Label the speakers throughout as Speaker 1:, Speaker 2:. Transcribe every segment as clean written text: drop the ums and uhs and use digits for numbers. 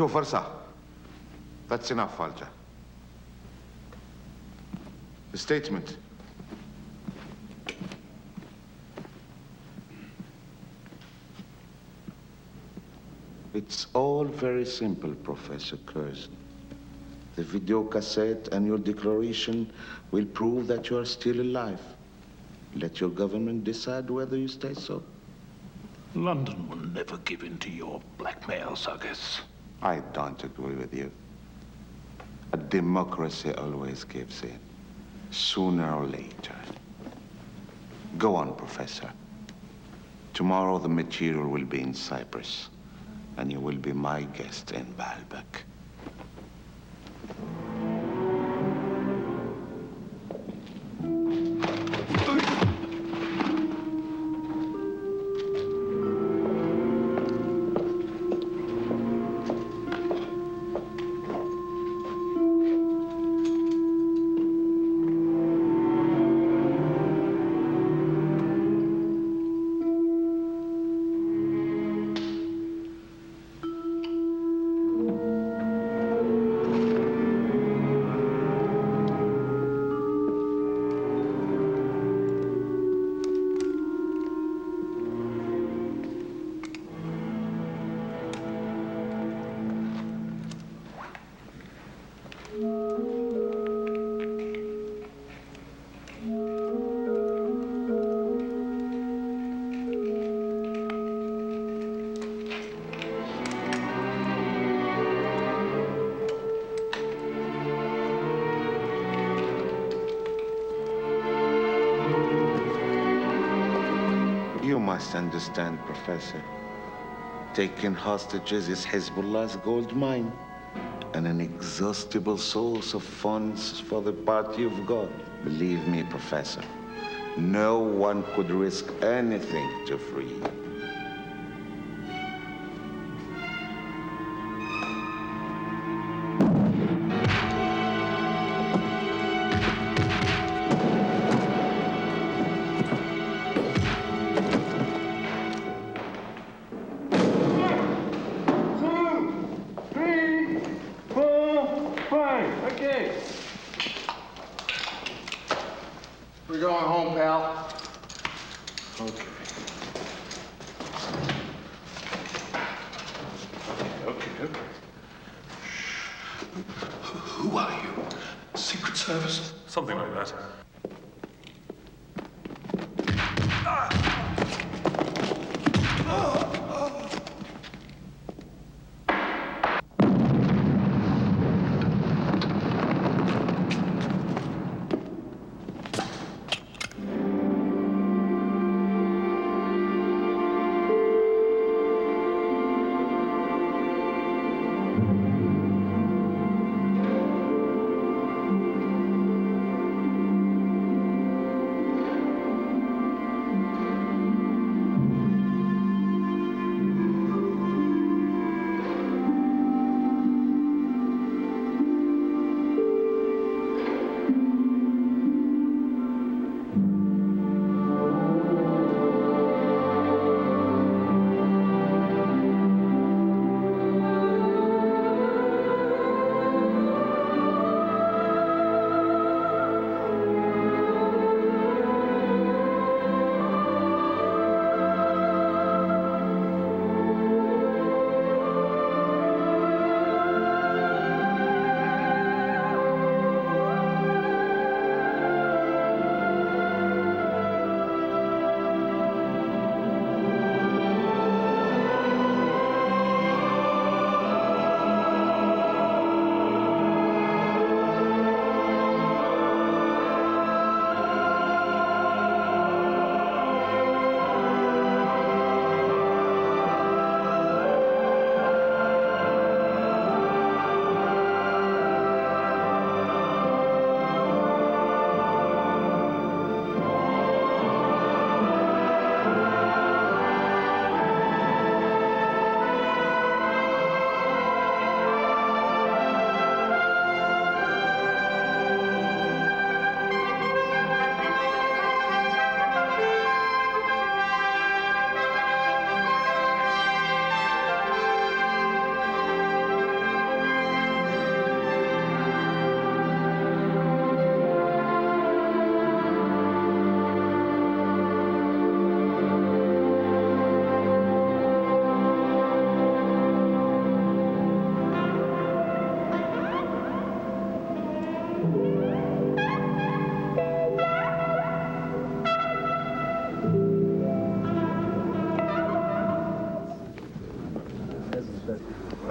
Speaker 1: شوف فرصة. That's enough, Falja. The statement. It's all very simple, Professor Curzon. The video cassette and your declaration will prove that you are still alive. Let your government decide whether you stay so.
Speaker 2: London will never give in to your blackmails, I guess.
Speaker 1: I don't agree with you. A democracy always gives in, sooner or later. Go on, Professor. Tomorrow the material will be in Cyprus, and you will be my guest in Baalbek. You must understand, Professor. Taking hostages is Hezbollah's gold mine, and an inexhaustible source of funds for the party of God. Believe me, Professor, no one could risk anything to free you.
Speaker 3: We're going home, pal.
Speaker 2: Okay. Okay. Who are you? Secret Service?
Speaker 4: Something like that.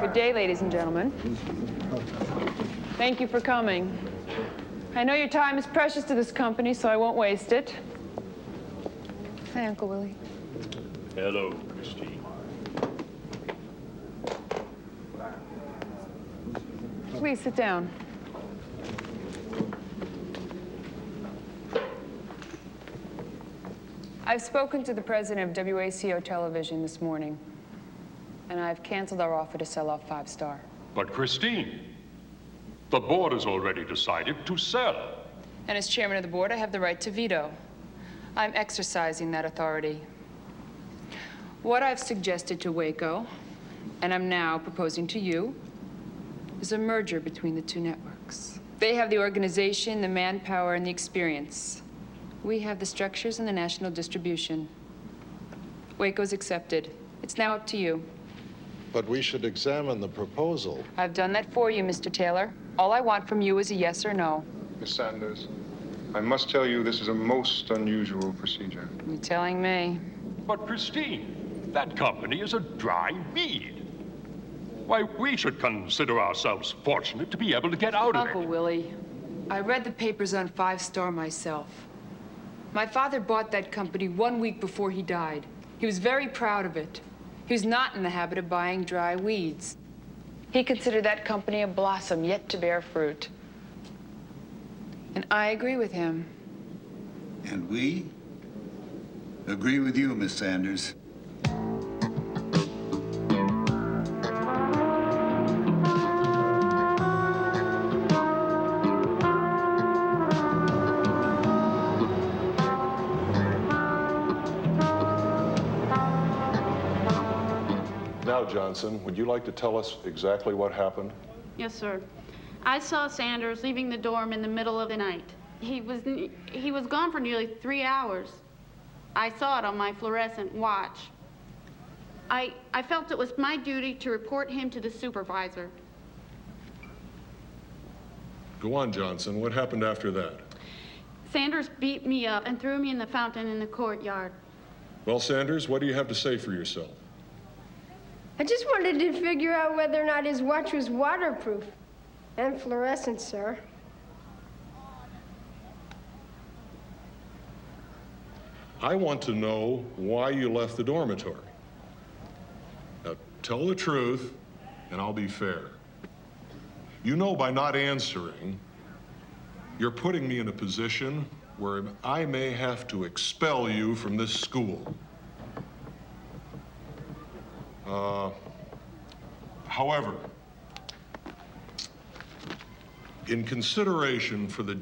Speaker 3: Good day, ladies and gentlemen. Thank you for coming. I know your time is precious to this company, so I won't waste it. Hi, Uncle Willie.
Speaker 2: Hello, Christine.
Speaker 3: Please sit down. I've spoken to the president of WACO Television this morning, and I've canceled our offer to sell off 5 Star.
Speaker 4: But Christine, the board has already decided to sell.
Speaker 3: And as chairman of the board, I have the right to veto. I'm exercising that authority. What I've suggested to Waco, and I'm now proposing to you, is a merger between the 2 networks. They have the organization, the manpower, and the experience. We have the structures and the national distribution. Waco's accepted. It's now up to you.
Speaker 5: But we should examine the proposal.
Speaker 3: I've done that for you, Mr. Taylor. All I want from you is a yes or no.
Speaker 6: Miss Sanders, I must tell you this is a most unusual procedure.
Speaker 3: You're telling me.
Speaker 4: But Christine, that company is a dry weed. Why, we should consider ourselves fortunate to be able to get out of it.
Speaker 3: Uncle Willie, I read the papers on 5 Star myself. My father bought that company 1 week before he died. He was very proud of it. He was not in the habit of buying dry weeds. He considered that company a blossom yet to bear fruit. And I agree with him.
Speaker 7: And we agree with you, Miss Sanders.
Speaker 8: Now, Johnson, would you like to tell us exactly what happened?
Speaker 9: Yes, sir. I saw Sanders leaving the dorm in the middle of the night. He was gone for nearly 3 hours. I saw it on my fluorescent watch. I felt it was my duty to report him to the supervisor.
Speaker 8: Go on, Johnson. What happened after that?
Speaker 9: Sanders beat me up and threw me in the fountain in the courtyard.
Speaker 8: Well, Sanders, what do you have to say for yourself?
Speaker 10: I just wanted to figure out whether or not his watch was waterproof and fluorescent, sir.
Speaker 8: I want to know why you left the dormitory. Now, tell the truth, and I'll be fair. You know by not answering, you're putting me in a position where I may have to expel you from this school. However, in consideration for the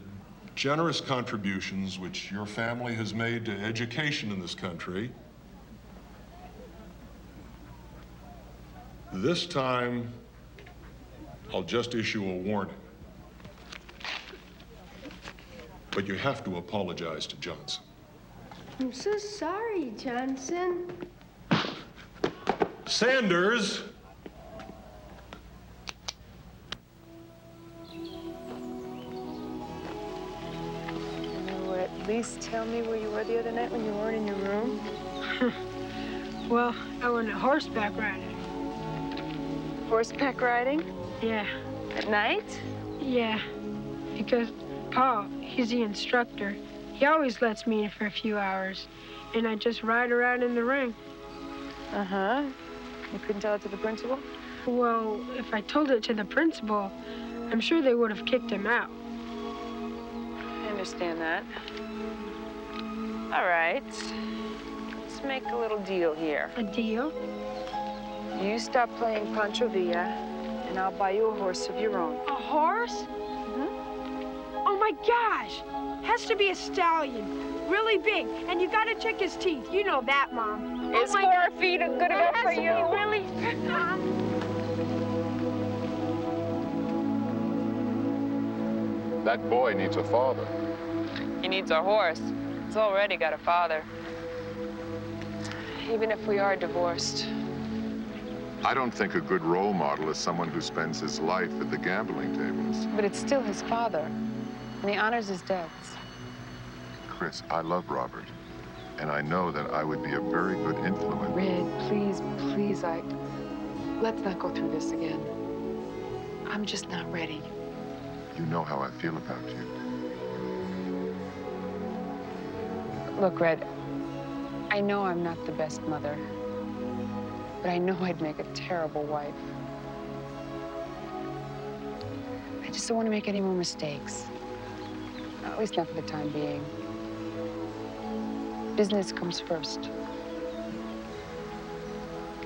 Speaker 8: generous contributions which your family has made to education in this country, this time, I'll just issue a warning. But you have to apologize to Johnson.
Speaker 10: I'm so sorry, Johnson.
Speaker 8: Sanders!
Speaker 3: At least tell me where you were the other night when you weren't in your room?
Speaker 10: Well, I went horseback riding.
Speaker 3: Horseback riding?
Speaker 10: Yeah.
Speaker 3: At night?
Speaker 10: Yeah. Because Pa, he's the instructor. He always lets me in for a few hours. And I just ride around in the ring.
Speaker 3: Uh-huh. You couldn't tell it to the principal?
Speaker 10: Well, if I told it to the principal, I'm sure they would have kicked him out.
Speaker 3: I understand that. All right. Let's make a little deal here.
Speaker 10: A deal?
Speaker 3: You stop playing Pancho Villa, and I'll buy you a horse of your own.
Speaker 10: A horse?
Speaker 3: Mm-hmm.
Speaker 10: Oh, my gosh. Has to be a stallion. Really big. And you gotta check his teeth. You know that, Mom.
Speaker 3: Is 4 feet good enough for you?
Speaker 10: Really?
Speaker 6: That boy needs a father.
Speaker 3: He needs a horse. He's already got a father. Even if we are divorced.
Speaker 11: I don't think a good role model is someone who spends his life at the gambling tables.
Speaker 3: But it's still his father, and he honors his debts.
Speaker 11: Chris, I love Robert, and I know that I would be a very good influence.
Speaker 3: Red, please, please, let's not go through this again. I'm just not ready.
Speaker 11: You know how I feel about you.
Speaker 3: Look, Red, I know I'm not the best mother, but I know I'd make a terrible wife. I just don't want to make any more mistakes. At least not for the time being. Business comes first.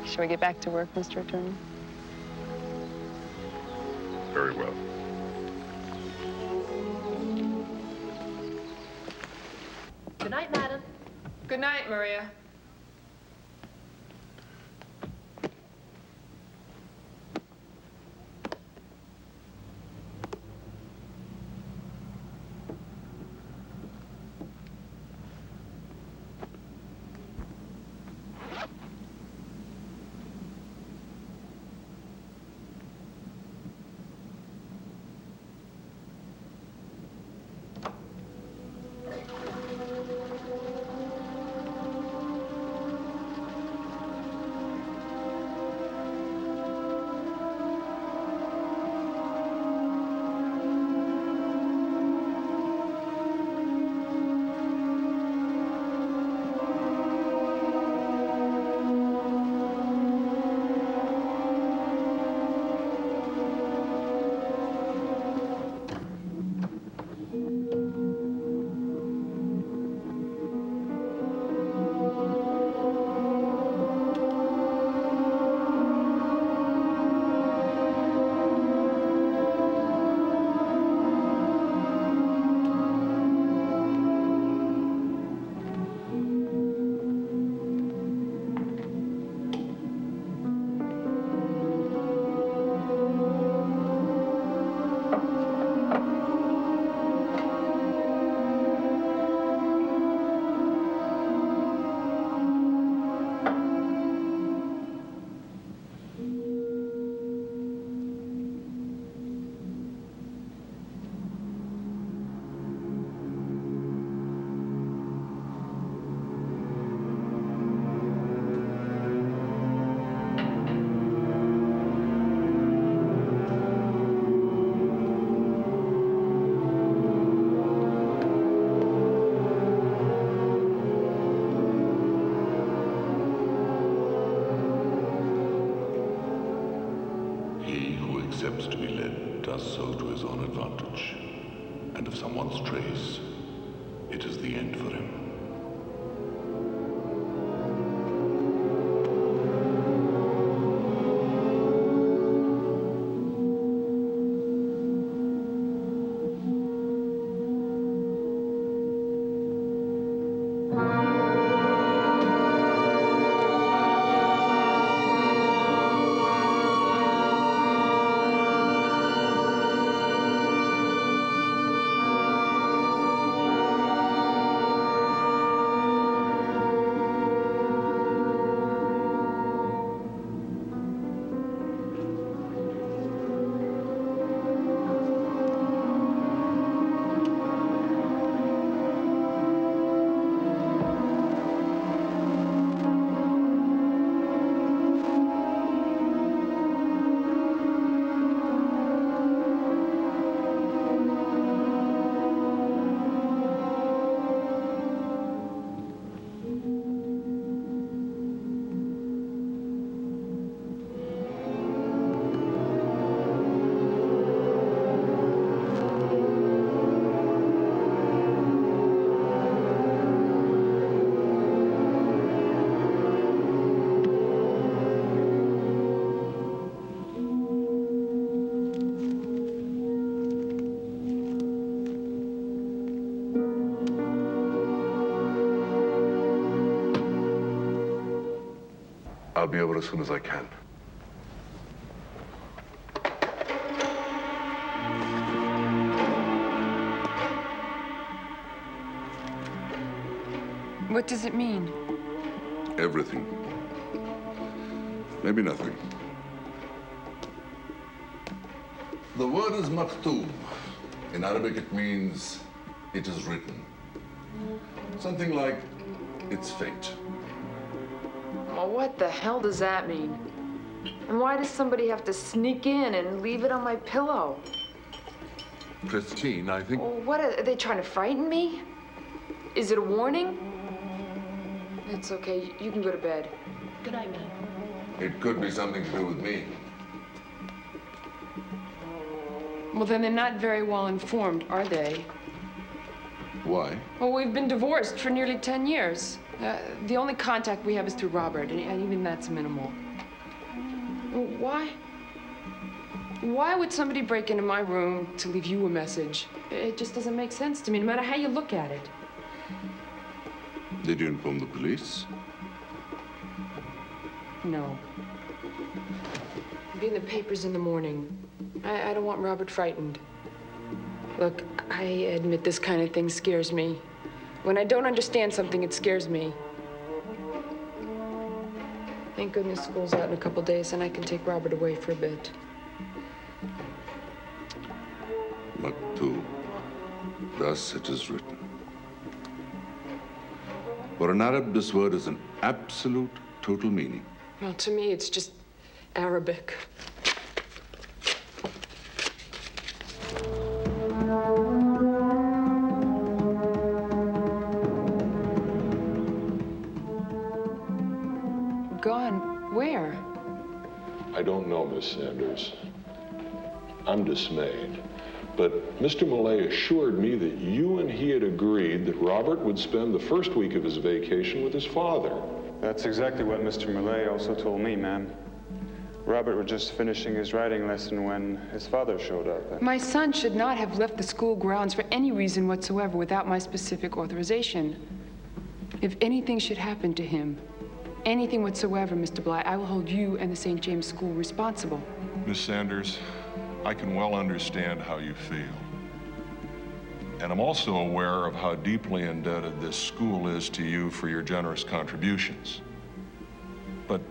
Speaker 3: Shall we get back to work, Mr. Attorney?
Speaker 11: Very well.
Speaker 12: Good night, madam.
Speaker 3: Good night, Maria.
Speaker 2: Accepts to be led does so to his own advantage. And if someone strays, it is the end for him.
Speaker 13: I'll be over as soon as I can.
Speaker 3: What does it mean?
Speaker 13: Everything. Maybe nothing. The word is maktoub. In Arabic, it means it is written. Something like it's fate.
Speaker 3: Well, what the hell does that mean? And why does somebody have to sneak in and leave it on my pillow?
Speaker 13: Christine, I think...
Speaker 3: Well, what, are they trying to frighten me? Is it a warning? It's okay, you can go to bed.
Speaker 12: Good night, man.
Speaker 13: It could be something to do with me.
Speaker 3: Well, then they're not very well informed, are they?
Speaker 13: Why?
Speaker 3: Well, we've been divorced for nearly 10 years. The only contact we have is through Robert, and even that's minimal. Why? Why would somebody break into my room to leave you a message? It just doesn't make sense to me, no matter how you look at it.
Speaker 13: Did you inform the police?
Speaker 3: No. It'll be in the papers in the morning. I don't want Robert frightened. Look, I admit this kind of thing scares me. When I don't understand something, it scares me. Thank goodness school's out in a couple days and I can take Robert away for a bit.
Speaker 13: Maktub. Thus it is written. For an Arab, this word is an absolute, total meaning.
Speaker 3: Well, to me, it's just Arabic. Gone? Where?
Speaker 8: I don't know, Miss Sanders. I'm dismayed. But Mr. Millay assured me that you and he had agreed that Robert would spend the first week of his vacation with his father.
Speaker 14: That's exactly what Mr. Millay also told me, ma'am. Robert was just finishing his writing lesson when his father showed up.
Speaker 3: My son should not have left the school grounds for any reason whatsoever without my specific authorization. If anything should happen to him, anything whatsoever, Mr. Bly, I will hold you and the St. James School responsible.
Speaker 8: Miss Sanders, I can well understand how you feel. And I'm also aware of how deeply indebted this school is to you for your generous contributions. But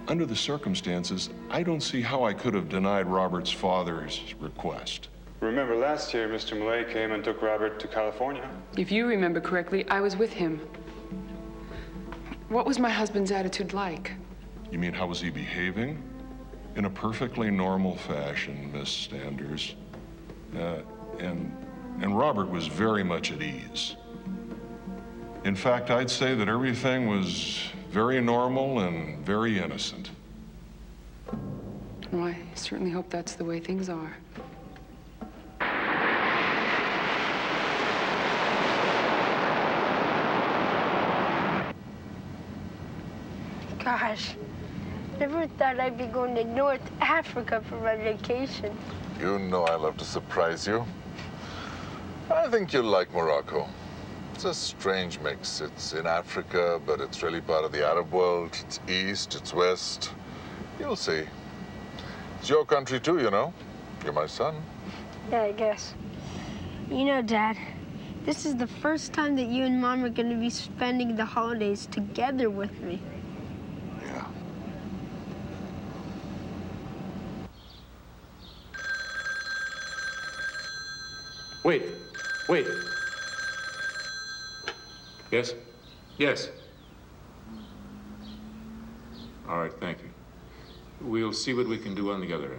Speaker 8: under the circumstances, I don't see how I could have denied Robert's father's request.
Speaker 14: Remember last year, Mr. Millay came and took Robert to California?
Speaker 3: If you remember correctly, I was with him. What was my husband's attitude like?
Speaker 8: You mean, how was he behaving? In a perfectly normal fashion, Miss Sanders. And Robert was very much at ease. In fact, I'd say that everything was very normal and very innocent.
Speaker 3: Well, I certainly hope that's the way things are.
Speaker 10: Gosh, never thought I'd be going to North Africa for my vacation.
Speaker 11: You know I love to surprise you. I think you'll like Morocco. It's a strange mix. It's in Africa, but it's really part of the Arab world. It's east, it's west. You'll see. It's your country too, you know. You're my son.
Speaker 10: Yeah, I guess. You know, Dad, this is the first time that you and Mom are going to be spending the holidays together with me.
Speaker 11: Yeah.
Speaker 15: Wait. Yes? Yes. All right, thank you. We'll see what we can do on the other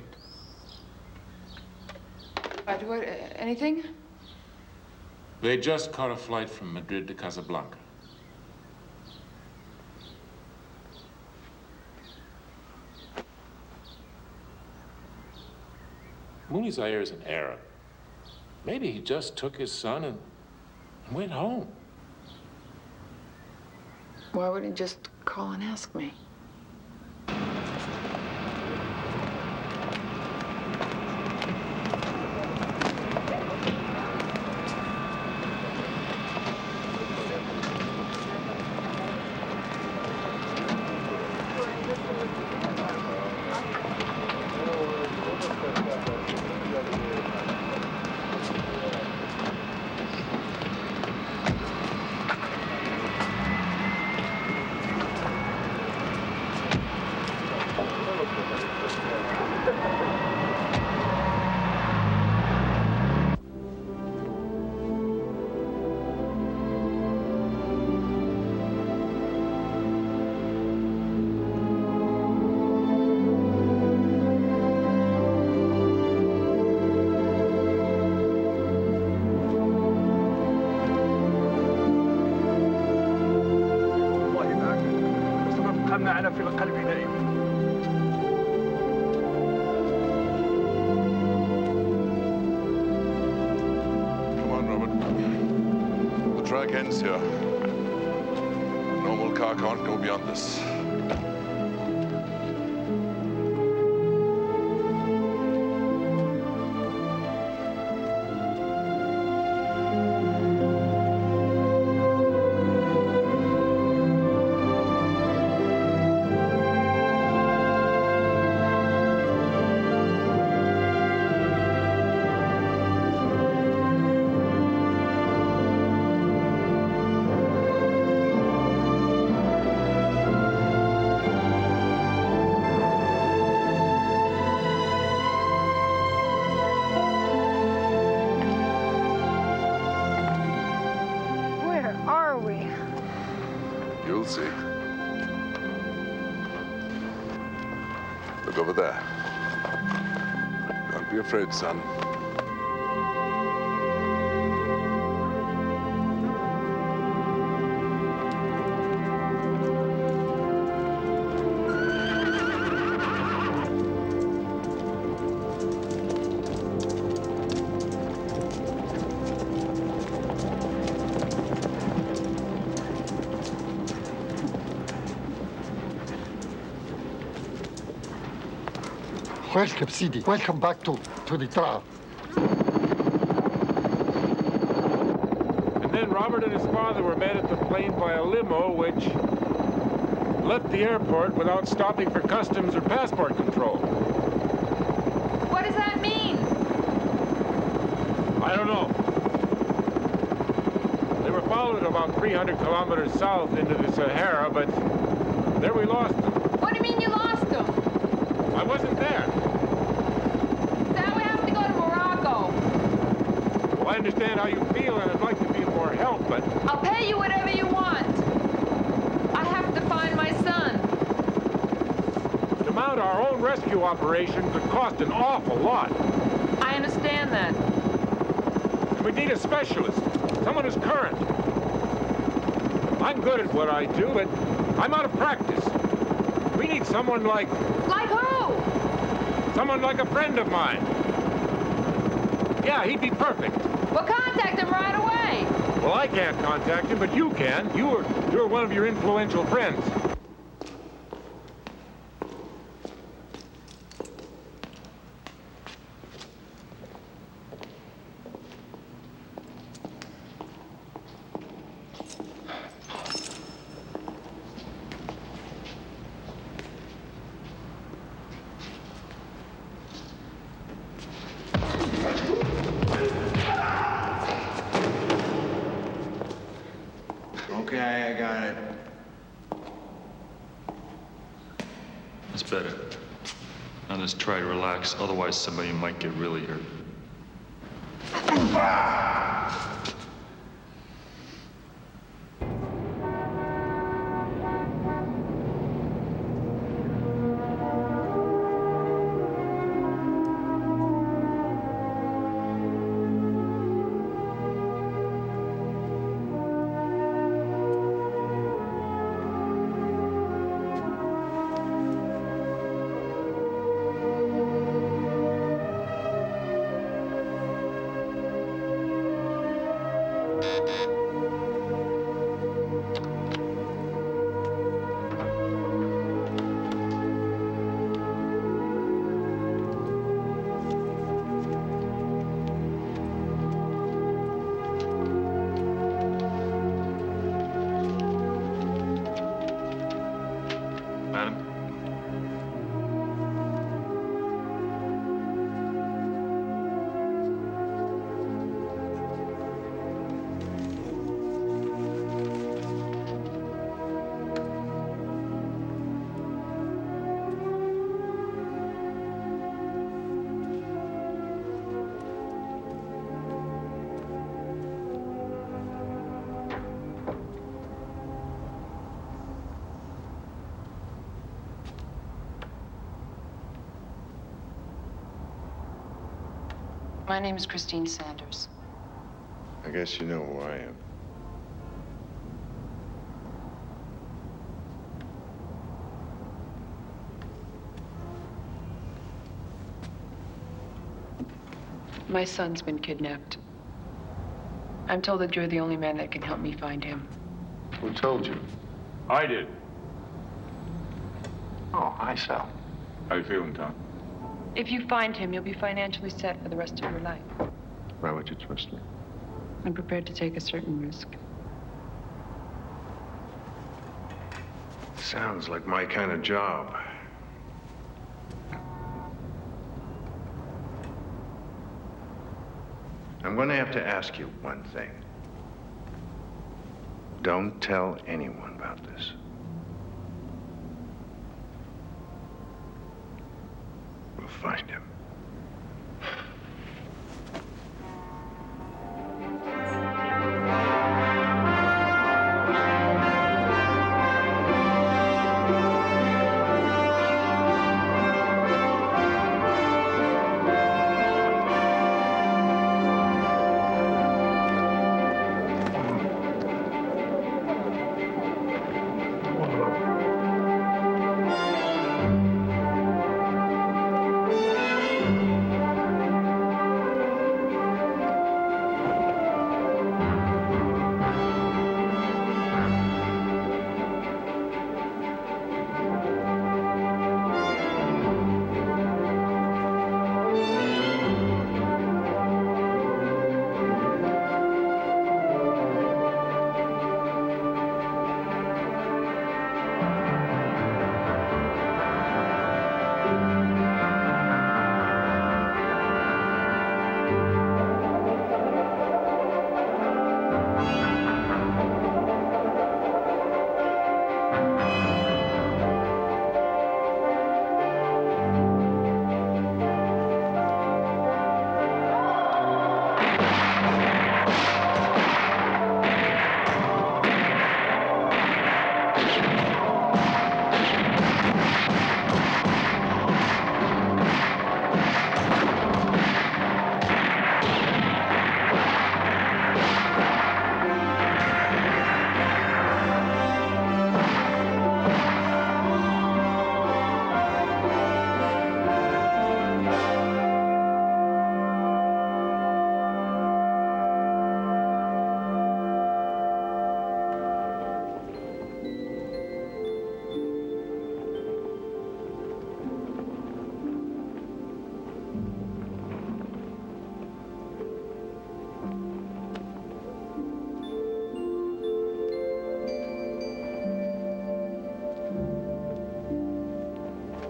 Speaker 15: end.
Speaker 3: Anything?
Speaker 15: They just caught a flight from Madrid to Casablanca. Mooney's heir is an Arab. Maybe he just took his son and went home.
Speaker 3: Why wouldn't he just call and ask me?
Speaker 4: قلبي نايم.
Speaker 13: Come on, Robert. The track ends here. A normal car can't go beyond this. You'll see. Look over there. Don't be afraid, son.
Speaker 16: Welcome, Sidi. Welcome back to the trial.
Speaker 17: And then Robert and his father were met at the plane by a limo which left the airport without stopping for customs or passport control.
Speaker 3: What does that mean?
Speaker 17: I don't know. They were followed about 300 kilometers south into the Sahara, but there we lost them.
Speaker 3: What do you mean you lost them?
Speaker 17: I wasn't there.
Speaker 3: Now we have to go to Morocco.
Speaker 17: Well, I understand how you feel, and I'd like to be of more help, but...
Speaker 3: I'll pay you whatever you want. I have to find my son.
Speaker 17: To mount our own rescue operation could cost an awful lot.
Speaker 3: I understand that.
Speaker 17: And we need a specialist, someone who's current. I'm good at what I do, but I'm out of practice. We need someone like...
Speaker 3: Like who?
Speaker 17: Someone like a friend of mine. Yeah, he'd be perfect.
Speaker 3: Well, contact him right away.
Speaker 17: Well, I can't contact him, but you can. You're one of your influential friends.
Speaker 18: Okay, I got it.
Speaker 19: That's better. Now just try to relax, otherwise somebody might get really hurt.
Speaker 3: My name is Christine Sanders.
Speaker 5: I guess you know who I am.
Speaker 3: My son's been kidnapped. I'm told that you're the only man that can help me find him.
Speaker 6: Who told you?
Speaker 17: I did.
Speaker 6: Oh, hi, Sal.
Speaker 17: How you feeling, Tom?
Speaker 3: If you find him, you'll be financially set for the rest of your life.
Speaker 6: Why would you trust me?
Speaker 3: I'm prepared to take a certain risk.
Speaker 6: Sounds like my kind of job. I'm going to have to ask you one thing. Don't tell anyone about this. We'll find him.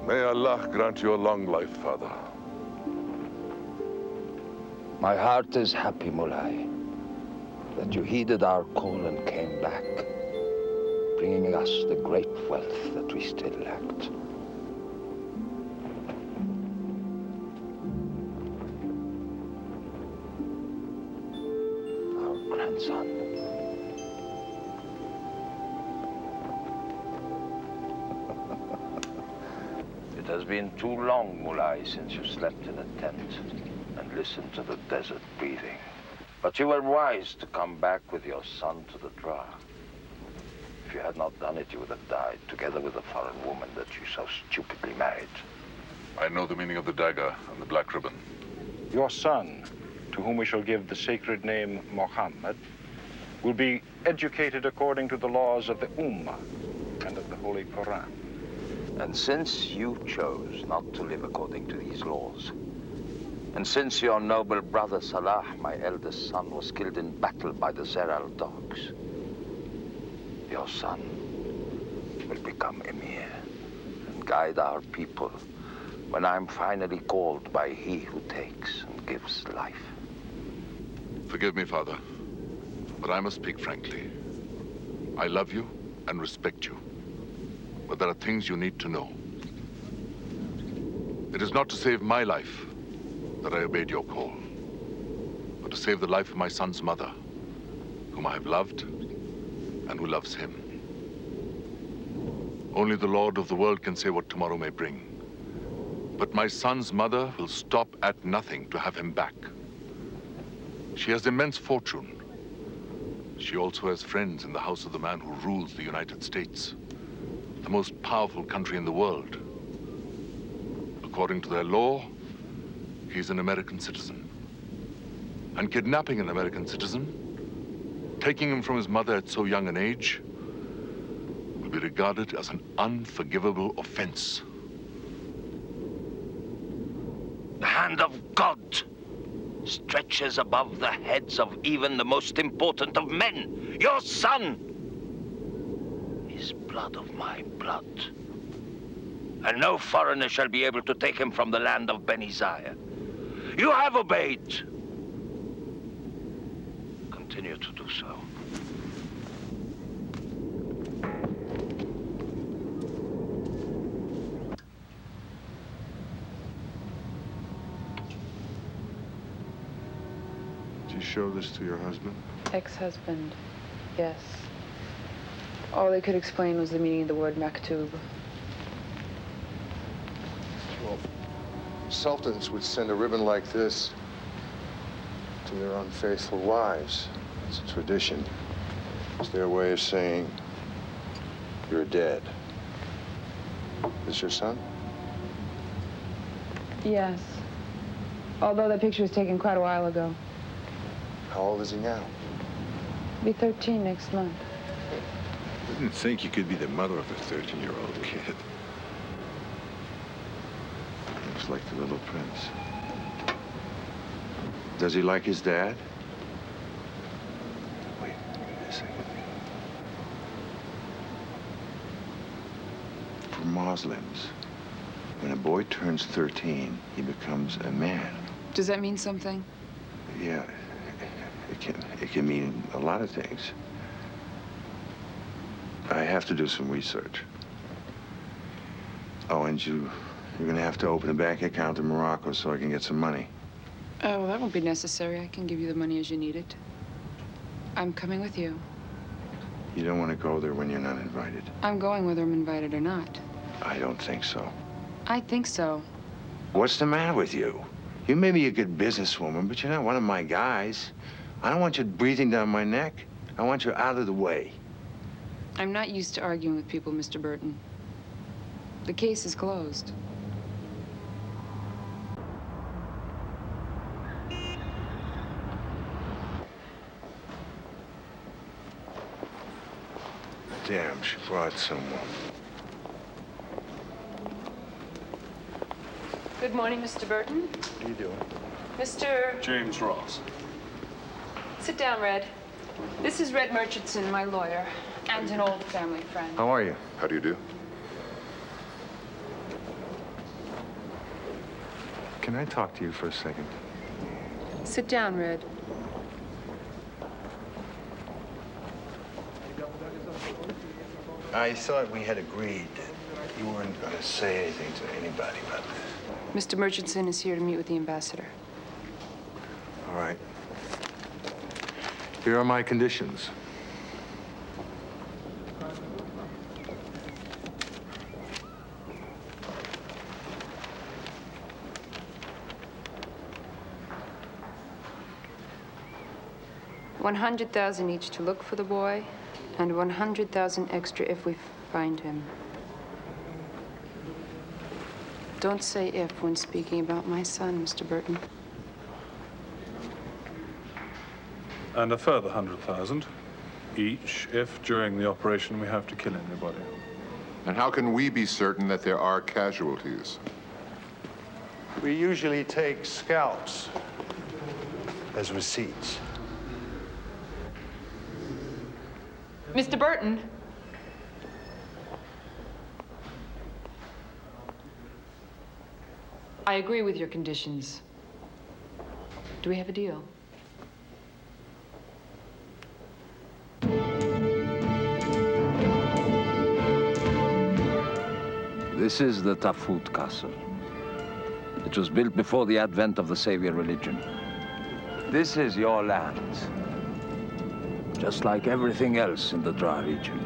Speaker 13: May Allah grant you a long life, Father.
Speaker 20: My heart is happy, Mulai, that you heeded our call and came back, bringing us the great wealth that we still lacked. Our grandson. It has been too long, Mulai, since you slept in a tent and listened to the desert breathing. But you were wise to come back with your son to the Dra. If you had not done it, you would have died, together with the foreign woman that you so stupidly married.
Speaker 13: I know the meaning of the dagger and the black ribbon.
Speaker 21: Your son, to whom we shall give the sacred name Mohammed, will be educated according to the laws of the Ummah and of the Holy Quran.
Speaker 20: And since you chose not to live according to these laws, and since your noble brother Salah, my eldest son, was killed in battle by the Zeral dogs, your son will become Emir and guide our people when I'm finally called by he who takes and gives life.
Speaker 13: Forgive me, Father, but I must speak frankly. I love you and respect you, but there are things you need to know. It is not to save my life that I obeyed your call, but to save the life of my son's mother, whom I have loved and who loves him. Only the Lord of the world can say what tomorrow may bring. But my son's mother will stop at nothing to have him back. She has immense fortune. She also has friends in the house of the man who rules the United States, the most powerful country in the world. According to their law, he's an American citizen. And kidnapping an American citizen, taking him from his mother at so young an age, will be regarded as an unforgivable offense.
Speaker 20: The hand of God stretches above the heads of even the most important of men. Your son is blood of my blood. And no foreigner shall be able to take him from the land of Beni Zaya. You have obeyed. Continue to do so.
Speaker 5: Did you show this to your husband?
Speaker 3: Ex-husband, yes. All they could explain was the meaning of the word maktub.
Speaker 5: Well, sultans would send a ribbon like this to their unfaithful wives. It's a tradition. It's their way of saying, you're dead. This your son?
Speaker 3: Yes. Although the picture was taken quite a while ago.
Speaker 5: How old is he now?
Speaker 3: Be 13 next month.
Speaker 5: I didn't think you could be the mother of a 13-year-old kid. Looks like the little prince. Does he like his dad? Wait a second. For Muslims, when a boy turns 13, he becomes a man.
Speaker 3: Does that mean something?
Speaker 5: Yeah, it can mean a lot of things. I have to do some research. Oh, and you're gonna have to open a bank account in Morocco so I can get some money.
Speaker 3: Oh, well, that won't be necessary. I can give you the money as you need it. I'm coming with you.
Speaker 5: You don't want to go there when you're not invited.
Speaker 3: I'm going whether I'm invited or not.
Speaker 5: I don't think so.
Speaker 3: I think so.
Speaker 5: What's the matter with you? You may be a good businesswoman, but you're not one of my guys. I don't want you breathing down my neck. I want you out of the way.
Speaker 3: I'm not used to arguing with people, Mr. Burton. The case is closed.
Speaker 5: Damn, she brought someone.
Speaker 3: Good morning, Mr. Burton.
Speaker 5: What are you doing?
Speaker 3: Mr.
Speaker 19: James Ross.
Speaker 3: Sit down, Red. This is Red Murchison, my lawyer, and an old family friend.
Speaker 5: How are you?
Speaker 11: How do you do?
Speaker 5: Can I talk to you for a second?
Speaker 3: Sit down, Red.
Speaker 5: I thought we had agreed that you weren't going to say anything to anybody about this.
Speaker 3: Mr. Murchison is here to meet with the ambassador.
Speaker 5: All right. Here are my conditions.
Speaker 3: $100,000 each to look for the boy, and $100,000 extra if we find him. Don't say if when speaking about my son, Mr. Burton.
Speaker 19: And a further 100,000 each if during the operation we have to kill anybody.
Speaker 11: And how can we be certain that there are casualties?
Speaker 7: We usually take scalps as receipts.
Speaker 3: Mr. Burton. I agree with your conditions. Do we have a deal?
Speaker 20: This is the Tafut Castle. It was built before the advent of the Savior religion. This is your land, just like everything else in the Dra region.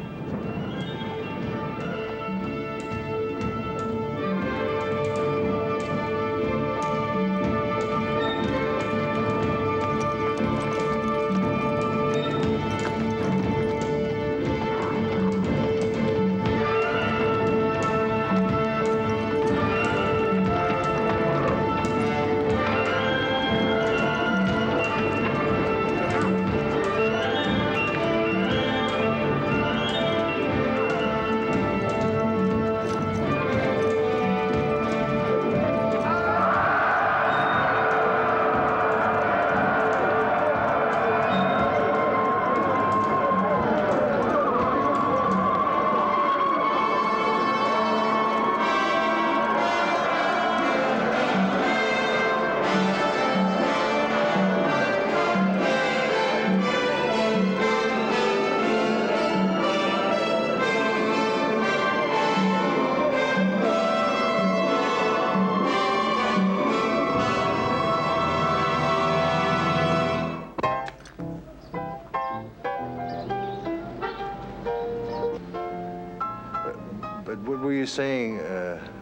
Speaker 5: you saying,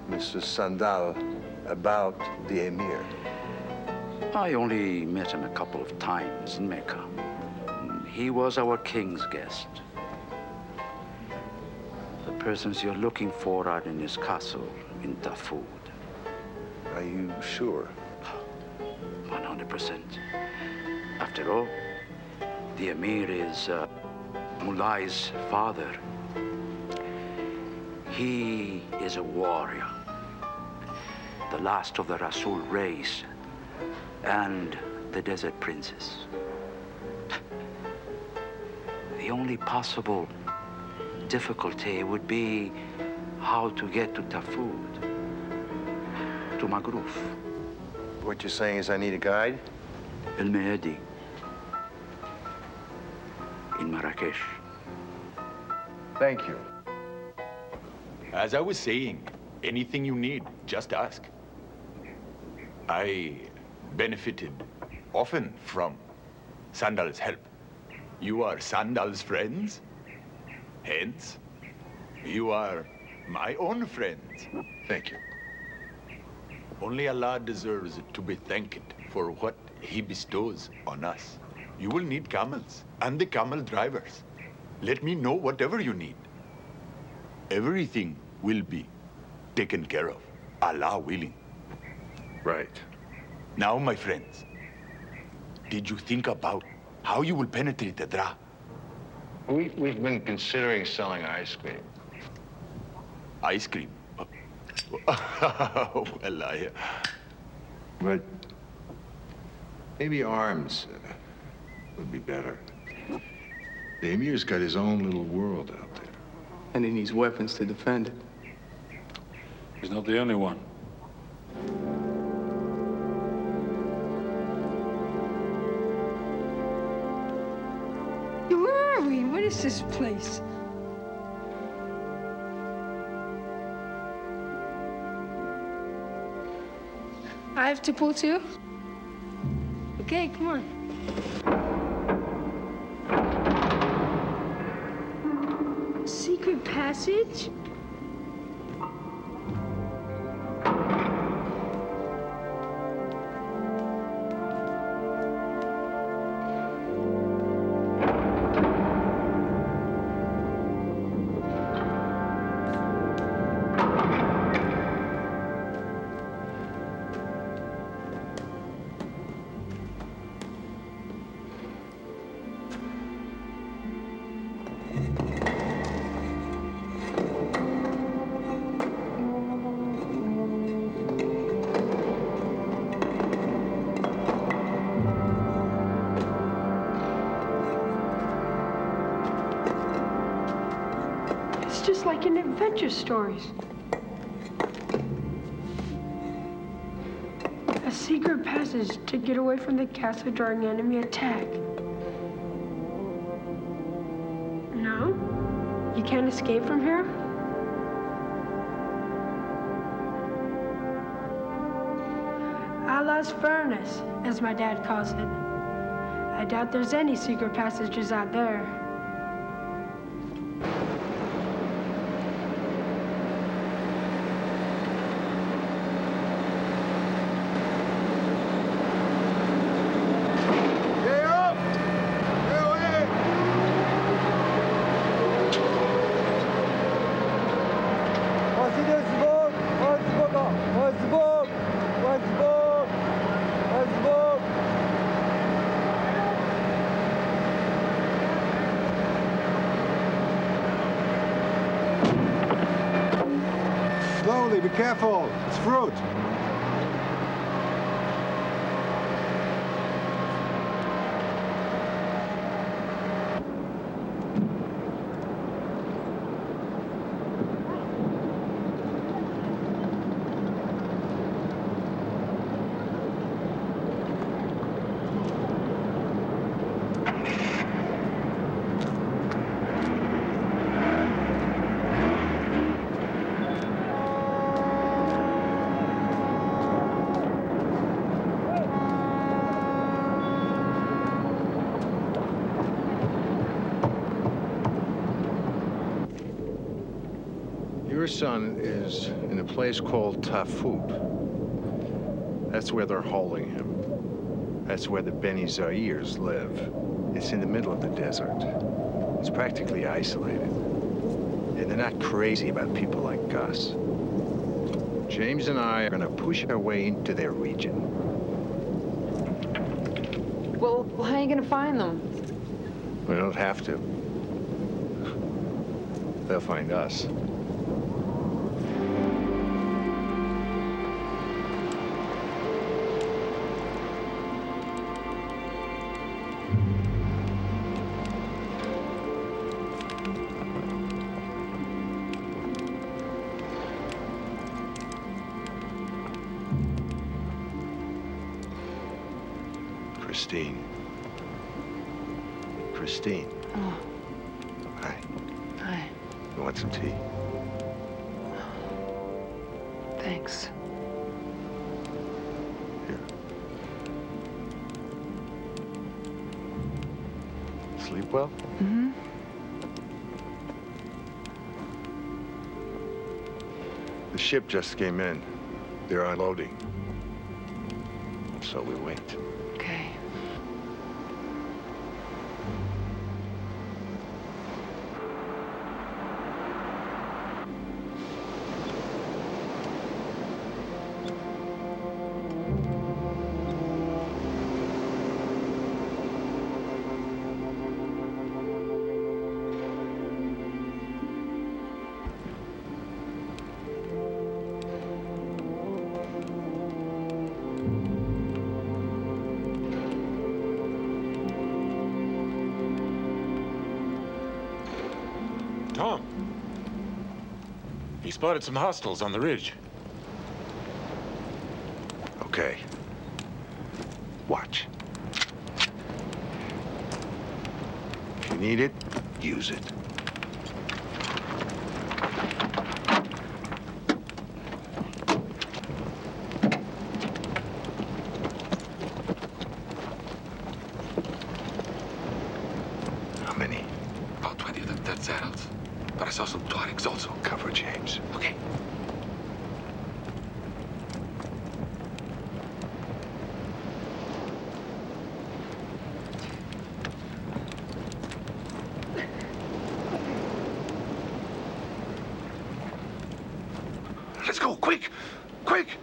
Speaker 5: Mr. Sandal, about the Emir?
Speaker 1: I only met him a couple of times in Mecca. He was our king's guest. The persons you're looking for are in his castle in Tafud.
Speaker 5: Are you sure?
Speaker 1: 100%. After all, the Emir is Mulai's father. He is a warrior, the last of the Rasul race, and the desert princess. The only possible difficulty would be how to get to Tafud, to Magruf.
Speaker 5: What you're saying is I need a guide?
Speaker 1: El Mehdi, in Marrakesh.
Speaker 5: Thank you.
Speaker 22: As I was saying, anything you need, just ask. I benefited often from Sandal's help. You are Sandal's friends, hence, you are my own friends.
Speaker 5: Thank you.
Speaker 22: Only Allah deserves to be thanked for what He bestows on us. You will need camels and the camel drivers. Let me know whatever you need. Everything will be taken care of, Allah willing.
Speaker 5: Right.
Speaker 22: Now, my friends, did you think about how you will penetrate the Dra?
Speaker 5: We've been considering selling ice cream.
Speaker 22: Ice cream? Well,
Speaker 5: But maybe arms would be better. The Emir's got his own little world out there.
Speaker 23: And he needs weapons to defend it.
Speaker 19: He's not the only one.
Speaker 10: Where are we? What is this place? I have to pull too? Okay, come on. Secret passage? It's just like in adventure stories. A secret passage to get away from the castle during enemy attack. No? You can't escape from here? Allah's furnace, as my dad calls it. I doubt there's any secret passages out there.
Speaker 7: Slowly, be careful. It's fruit.
Speaker 5: Your son is in a place called Tafut. That's where they're holding him. That's where the Beni Zairs live. It's in the middle of the desert. It's practically isolated. And they're not crazy about people like us. James and I are gonna push our way into their region.
Speaker 3: Well, how are you gonna find them?
Speaker 5: We don't have to. They'll find us. Christine.
Speaker 3: Oh.
Speaker 5: Hi.
Speaker 3: Hi.
Speaker 5: You want some tea?
Speaker 3: Thanks.
Speaker 5: Here. Sleep well?
Speaker 3: Mm-hmm.
Speaker 5: The ship just came in. They're unloading. So we wait.
Speaker 3: Okay.
Speaker 17: Tom. He spotted some hostiles on the ridge.
Speaker 5: Okay. Watch. If you need it, use it. How many?
Speaker 13: About 20 of them dead settled. But I saw some Tuaregs also.
Speaker 5: Cover James.
Speaker 13: Okay. Let's go, quick! Quick!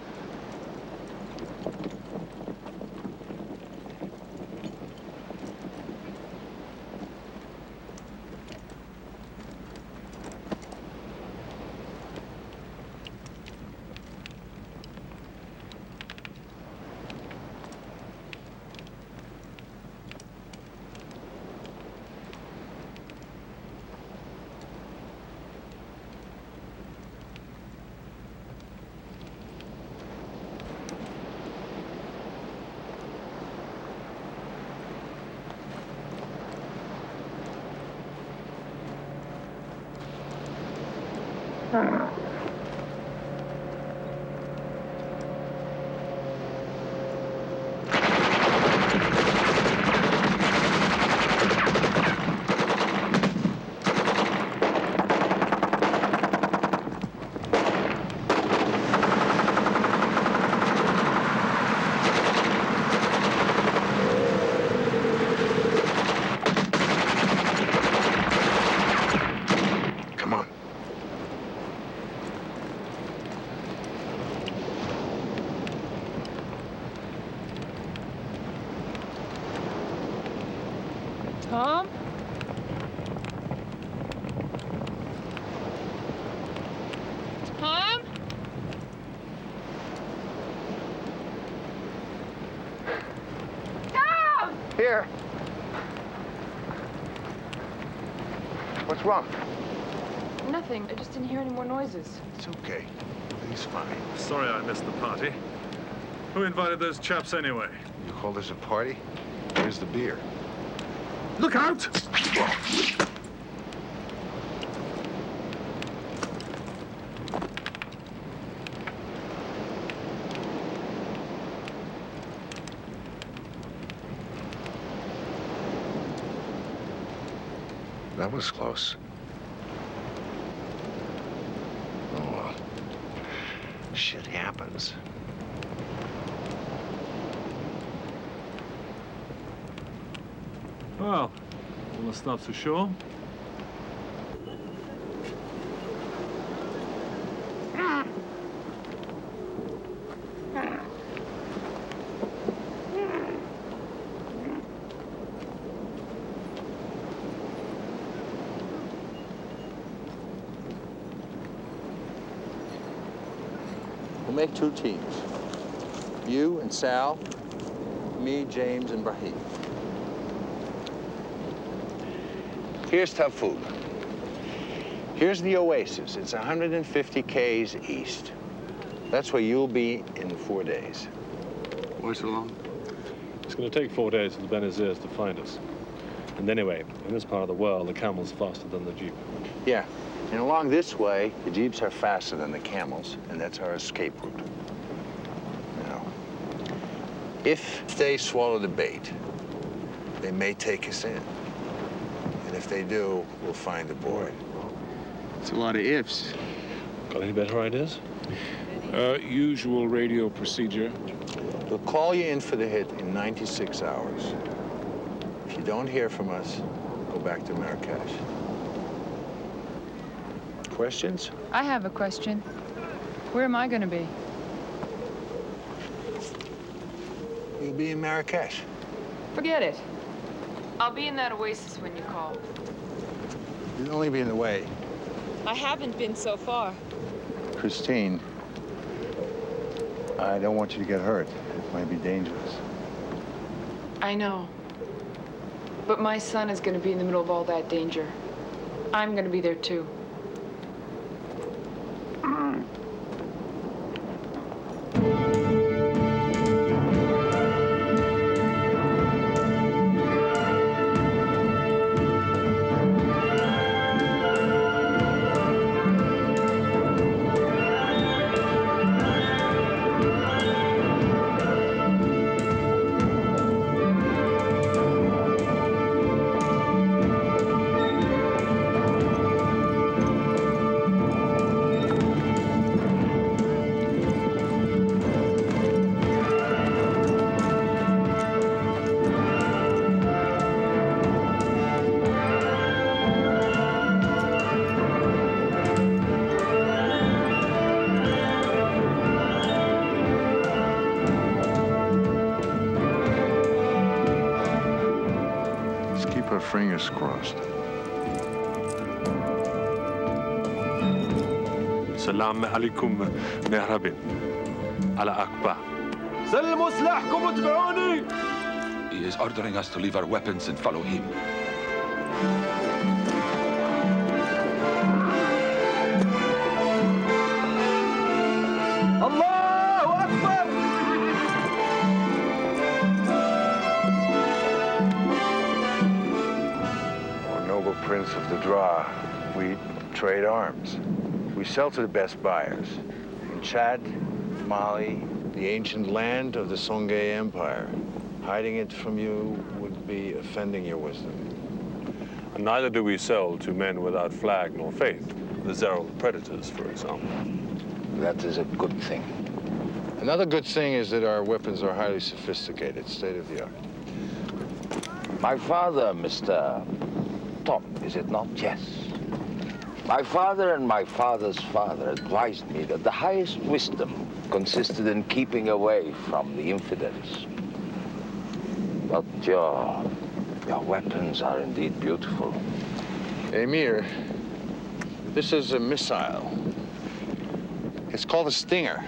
Speaker 3: Tom? Tom? Tom!
Speaker 5: Here. What's wrong?
Speaker 3: Nothing. I just didn't hear any more noises.
Speaker 5: It's okay. He's fine.
Speaker 19: Sorry I missed the party. Who invited those chaps anyway?
Speaker 5: You call this a party? Here's the beer.
Speaker 19: Look out!
Speaker 5: That was close.
Speaker 18: shit happens.
Speaker 2: Well, all the stuff's ashore.
Speaker 9: We'll make 2 teams. You and Sal, me, James, and Brahim.
Speaker 18: Here's Tafug. Here's the Oasis. It's 150 Ks east. That's where you'll be in 4 days.
Speaker 9: Why so long?
Speaker 2: It's going to take 4 days for the Benazirs to find us. And anyway, in this part of the world, the camel's faster than the jeep.
Speaker 18: Yeah, and along this way, the jeeps are faster than the camels, and that's our escape route. Now, if they swallow the bait, they may take us in. And if they do, we'll find the boy.
Speaker 9: It's a lot of ifs.
Speaker 2: Got any better ideas?
Speaker 17: Usual radio procedure.
Speaker 18: We'll call you in for the hit in 96 hours. If you don't hear from us, go back to Marrakesh. Questions?
Speaker 3: I have a question. Where am I going to be?
Speaker 18: You'll be in Marrakesh.
Speaker 3: Forget it. I'll be in that oasis when you call.
Speaker 18: You'll only be in the way.
Speaker 3: I haven't been so far.
Speaker 18: Christine, I don't want you to get hurt. It might be dangerous.
Speaker 3: I know. But my son is going to be in the middle of all that danger. I'm going to be there too.
Speaker 5: Fingers crossed.
Speaker 2: Salam alaikum mehrabin. Ala akbar.
Speaker 12: سلموا سلاحكم واتبعوني.
Speaker 1: He is ordering us to leave our weapons and follow him.
Speaker 12: Allahu Akbar.
Speaker 18: Noble Prince of the Dra, we trade arms. We sell to the best buyers. In Chad, Mali, the ancient land of the Songhai Empire. Hiding it from you would be offending your wisdom.
Speaker 2: And neither do we sell to men without flag nor faith. The Zerald predators, for example.
Speaker 18: That is a good thing. Another good thing is that our weapons are highly sophisticated, state-of-the-art.
Speaker 20: My father, Mr. Tom, is it not? Yes. My father and my father's father advised me that the highest wisdom consisted in keeping away from the infidels. But your weapons are indeed beautiful.
Speaker 18: Emir, this is a missile. It's called a Stinger.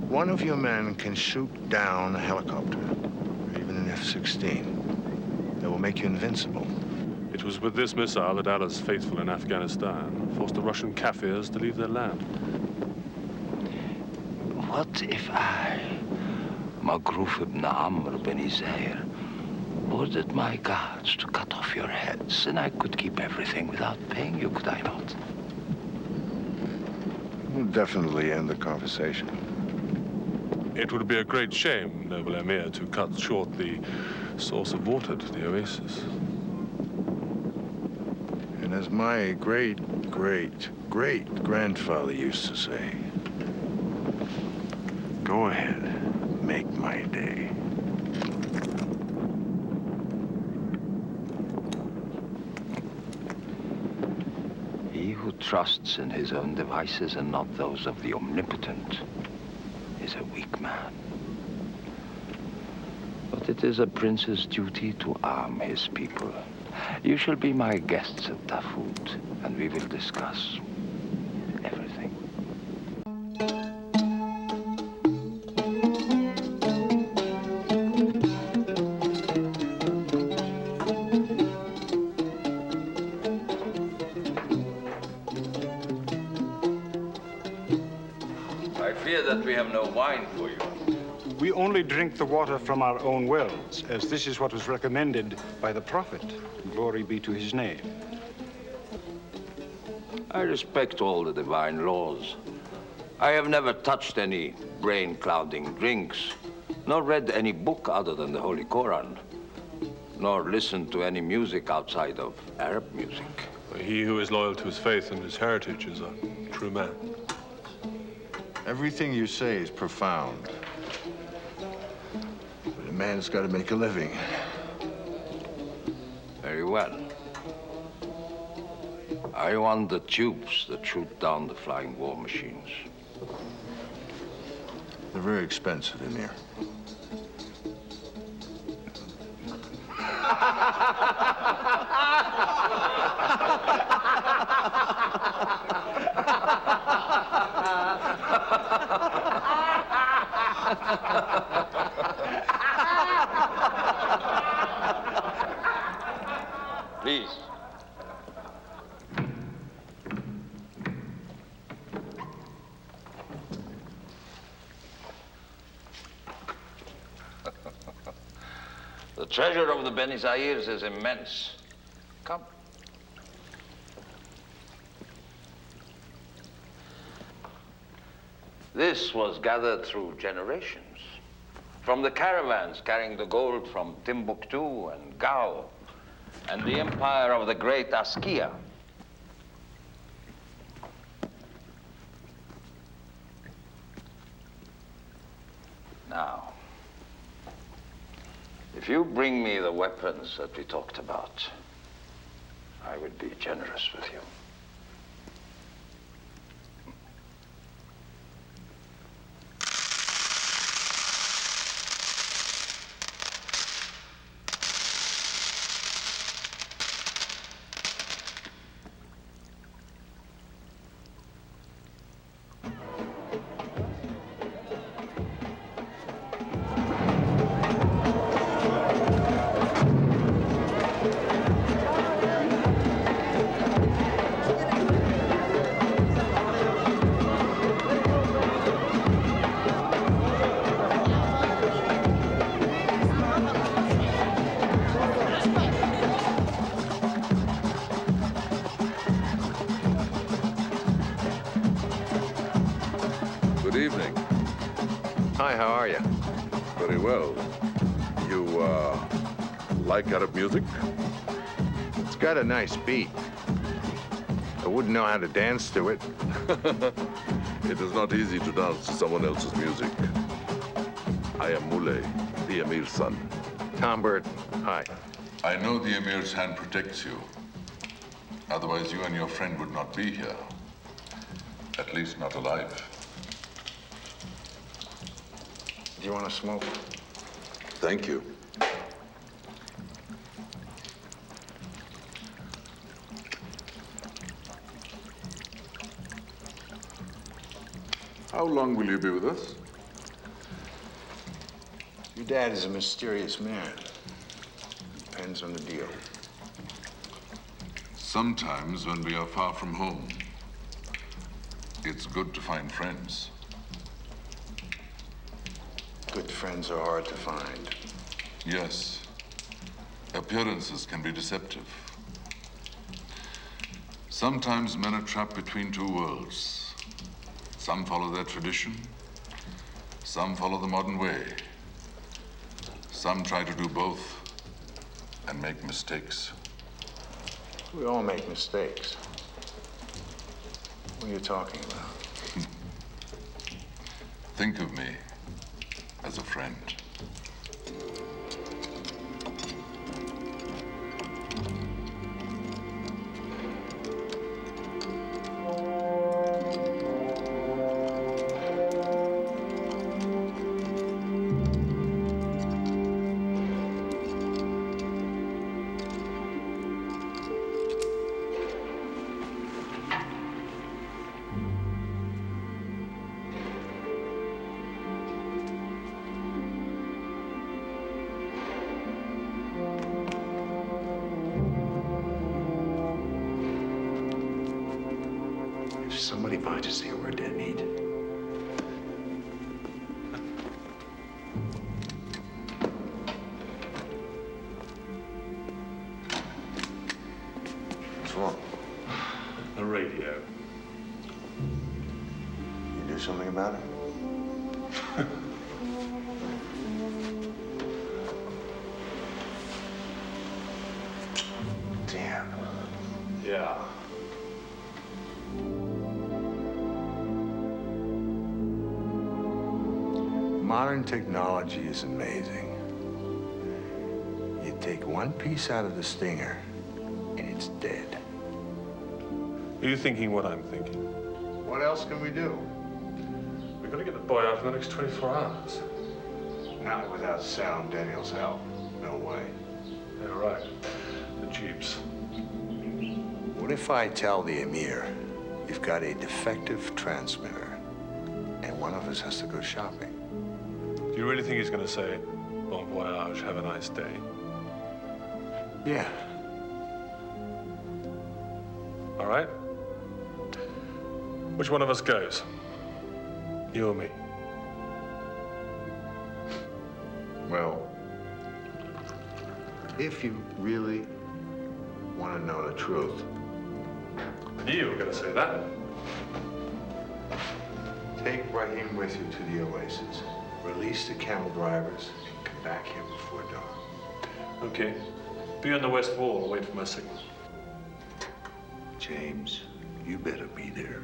Speaker 18: One of your men can shoot down a helicopter, or even an F-16. That will make you invincible.
Speaker 2: It was with this missile that Allah's faithful in Afghanistan forced the Russian Kafirs to leave their land.
Speaker 20: What if I, Maghruf ibn Amr bin Zair, ordered my guards to cut off your heads, and I could keep everything without paying you, could I not?
Speaker 5: We'll definitely end the conversation.
Speaker 2: It would be a great shame, noble Emir, to cut short the source of water to the oasis.
Speaker 5: And as my great-great-great-grandfather used to say,
Speaker 8: Go ahead. Make my day.
Speaker 20: He who trusts in his own devices and not those of the omnipotent is a weak man. But it is a prince's duty to arm his people. You shall be my guests at Tafut, and we will discuss everything.
Speaker 18: I fear that we have no wine for you.
Speaker 7: We only drink the water from our own wells, as this is what was recommended by the Prophet. Glory be to his name.
Speaker 20: I respect all the divine laws. I have never touched any brain-clouding drinks, nor read any book other than the Holy Koran, nor listened to any music outside of Arab music.
Speaker 2: He who is loyal to his faith and his heritage is a true man.
Speaker 5: Everything you say is profound. But a man's got to make a living.
Speaker 20: Very well. I want the tubes that shoot down the flying war machines.
Speaker 5: They're very expensive in here.
Speaker 20: Please. The treasure of the Beni Zairs is immense. Come. This was gathered through generations. From the caravans carrying the gold from Timbuktu and Gao, and the empire of the great Ex-C.I.A. Now, if you bring me the weapons that we talked about, I would be generous with you.
Speaker 11: Good evening.
Speaker 18: Hi, how are you?
Speaker 11: Very well. You, like Arab music?
Speaker 18: It's got a nice beat. I wouldn't know how to dance to it.
Speaker 11: It is not easy to dance to someone else's music. I am Moulay, the Emir's son.
Speaker 18: Tom Burton, hi.
Speaker 11: I know the Emir's hand protects you. Otherwise, you and your friend would not be here. At least not alive.
Speaker 18: Do you want to smoke?
Speaker 11: Thank you. How long will you be with us?
Speaker 18: Your dad is a mysterious man. Depends on the deal.
Speaker 11: Sometimes when we are far from home, it's good to find friends.
Speaker 18: Good friends are hard to find.
Speaker 11: Yes. Appearances can be deceptive. Sometimes men are trapped between two worlds. Some follow their tradition. Some follow the modern way. Some try to do both and make mistakes.
Speaker 18: We all make mistakes. What are you talking about?
Speaker 11: Think of me as a friend.
Speaker 8: If somebody finds you, we're dead meat.
Speaker 5: What's wrong?
Speaker 2: A radio.
Speaker 5: You do something about it? Damn.
Speaker 2: Yeah.
Speaker 8: Modern technology is amazing. You take one piece out of the stinger, and it's dead.
Speaker 2: Are you thinking what I'm thinking?
Speaker 8: What else can we do?
Speaker 2: We've got to get the boy out in the next 24 hours.
Speaker 8: Not without Sal and Daniel's help. No way.
Speaker 2: Yeah, right. The jeeps.
Speaker 8: What if I tell the Emir you've got a defective transmitter, and one of us has to go shopping?
Speaker 2: Do you really think he's going to say, bon voyage, have a nice day?
Speaker 8: Yeah.
Speaker 2: All right. Which one of us goes? You or me?
Speaker 8: Well, if you really want to know the truth,
Speaker 2: I knew you were going to say that.
Speaker 8: take Raheem with you to the Oasis. Release the camel drivers and come back here before dawn.
Speaker 2: Okay. Be on the west wall and wait for my signal.
Speaker 8: James, you better be there.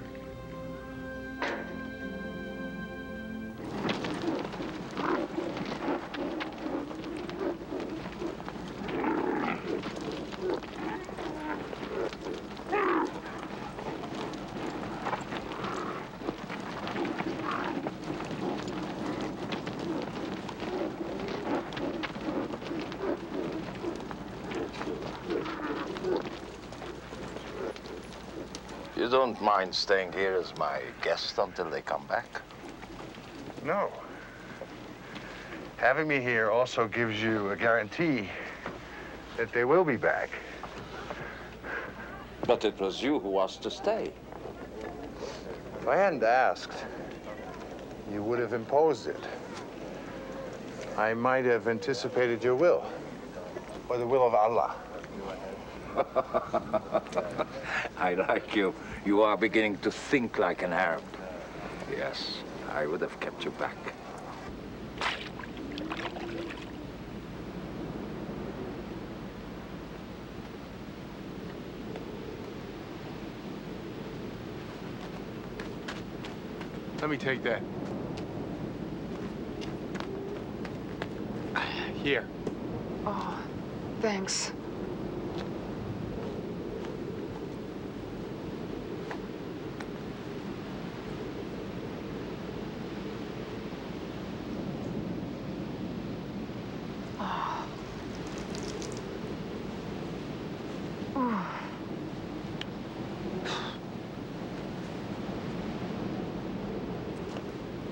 Speaker 20: You don't mind staying here as my guest until they come back?
Speaker 8: No. Having me here also gives you a guarantee that they will be back.
Speaker 20: But it was you who asked to stay.
Speaker 8: If I hadn't asked, you would have imposed it. I might have anticipated your will, or the will of Allah.
Speaker 20: I like you. You are beginning to think like an Arab. Yes, I would have kept you back.
Speaker 4: Let me take that. Here.
Speaker 3: Oh, thanks.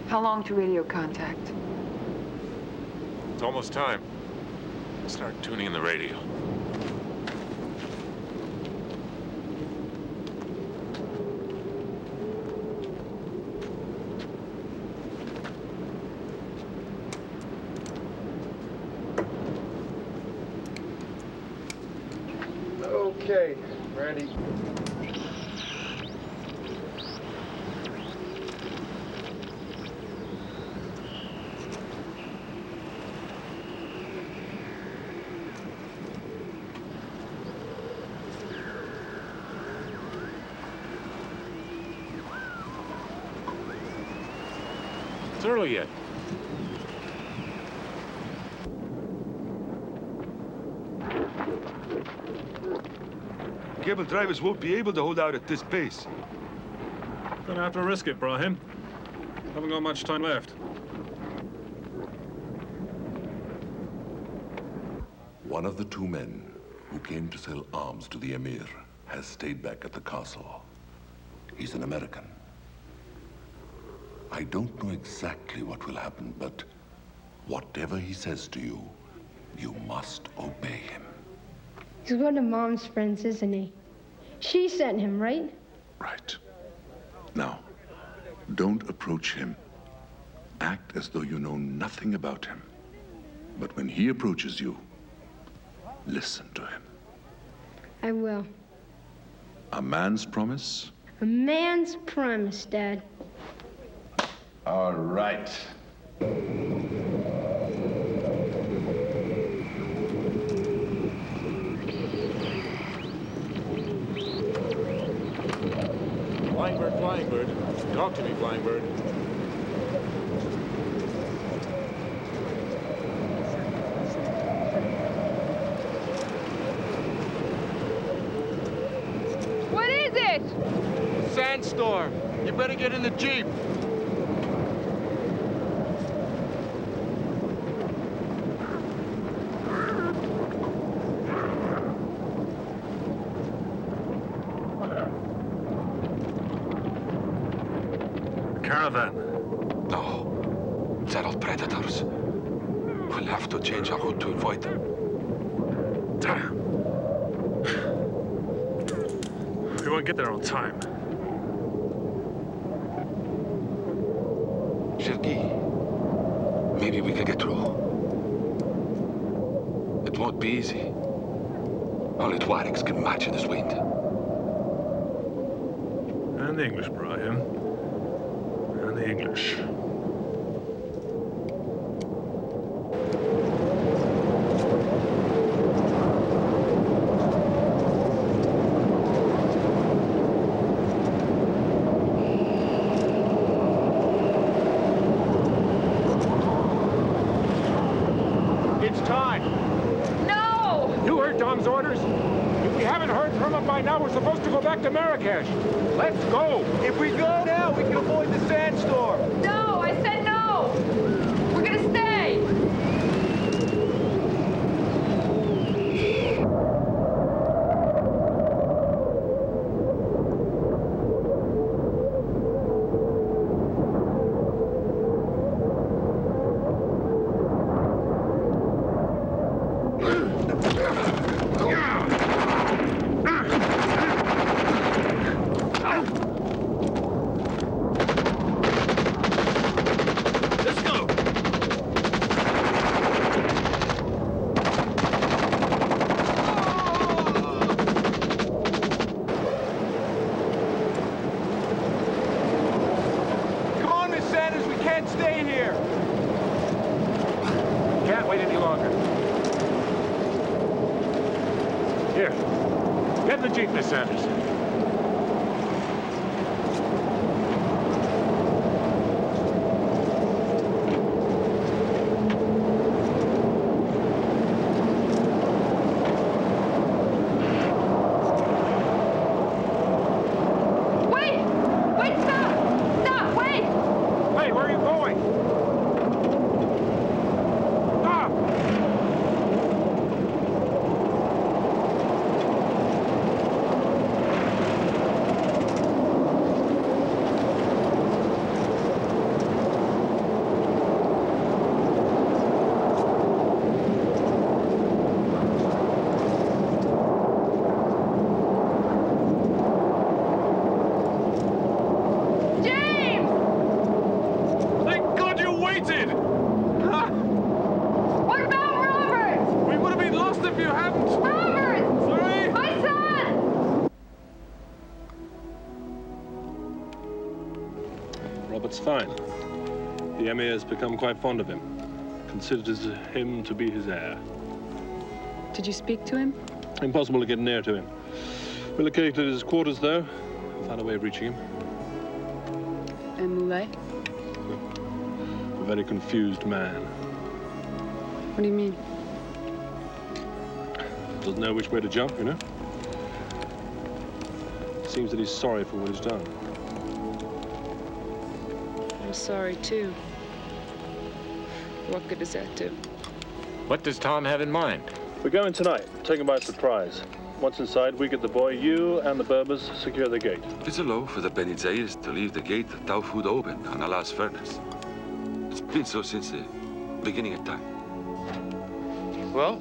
Speaker 3: How long to radio contact?
Speaker 17: It's almost time. Start tuning in the radio.
Speaker 7: Okay, ready.
Speaker 17: It's early yet.
Speaker 12: camel drivers won't be able to hold out at this pace.
Speaker 19: Gonna have to risk it, Brahim. Haven't got much time left.
Speaker 14: One of the two men who came to sell arms to the Emir has stayed back at the castle. He's an American. I don't know exactly what will happen, but whatever he says to you, you must obey him.
Speaker 10: He's one of Mom's friends, isn't he? She sent him, right?
Speaker 14: Right. Now, don't approach him. Act as though you know nothing about him. But when he approaches you, listen to him.
Speaker 10: I will.
Speaker 14: A man's promise?
Speaker 10: A man's promise, Dad.
Speaker 14: All right.
Speaker 17: Flying bird, flying bird. Talk to me, flying bird.
Speaker 3: What is it?
Speaker 18: Sandstorm. You better get in the Jeep.
Speaker 19: Caravan.
Speaker 15: No. They're all predators. We'll have to change our route to avoid them.
Speaker 19: Damn. We won't get there on time.
Speaker 15: Sharif, maybe we can get through. It won't be easy. Only Tuaregs can match in this wind.
Speaker 19: And the English, Brahim. And the English.
Speaker 17: It's time.
Speaker 3: No!
Speaker 17: You heard Tom's orders? If we haven't heard from him by now, we're supposed to go back to Marrakesh. Let's go.
Speaker 12: If we go now, we can avoid the sandstorm.
Speaker 3: No! I said no! We're gonna stay!
Speaker 12: Come on, Miss Sanders, we can't stay here.
Speaker 17: Can't wait any longer. Here. Get in the Jeep, Miss Sanders.
Speaker 3: Wait! Wait, stop! Stop, wait!
Speaker 17: Hey, where are you going? Stop!
Speaker 3: James!
Speaker 19: Thank God you waited!
Speaker 3: What about Robert?
Speaker 19: We would have been lost if you hadn't.
Speaker 3: Robert!
Speaker 19: Sorry?
Speaker 3: My son!
Speaker 19: Robert's fine. The Emir has become quite fond of him. Considers him to be his heir.
Speaker 3: Did you speak to him?
Speaker 19: Impossible to get near to him. We located his quarters, though. Found a way of reaching him.
Speaker 3: And Moulay?
Speaker 19: A very confused man.
Speaker 3: What do you mean?
Speaker 19: Doesn't know which way to jump, you know?
Speaker 2: Seems that he's sorry for what he's done.
Speaker 3: I'm sorry, too. What good does that do?
Speaker 17: What does Tom have in mind?
Speaker 2: We're going tonight, take him by surprise. Once inside, we get the boy. You and the Berbers secure the gate.
Speaker 15: It's a law for the Beni Zayis to leave the gate of Tawfood open on Allah's furnace. It's been so since the beginning of time.
Speaker 23: Well,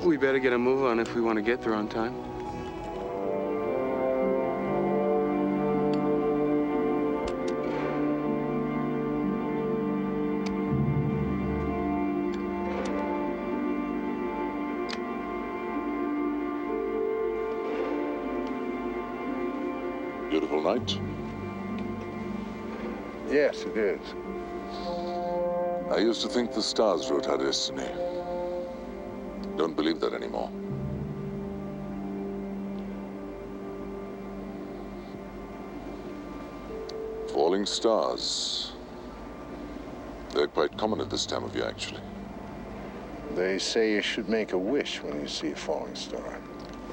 Speaker 23: we better get a move on if we want to get there on time.
Speaker 11: Beautiful night.
Speaker 5: Yes, it is.
Speaker 11: I used to think the stars wrote our destiny. Don't believe that anymore. Falling stars. They're quite common at this time of year, actually.
Speaker 5: They say you should make a wish when you see a falling star.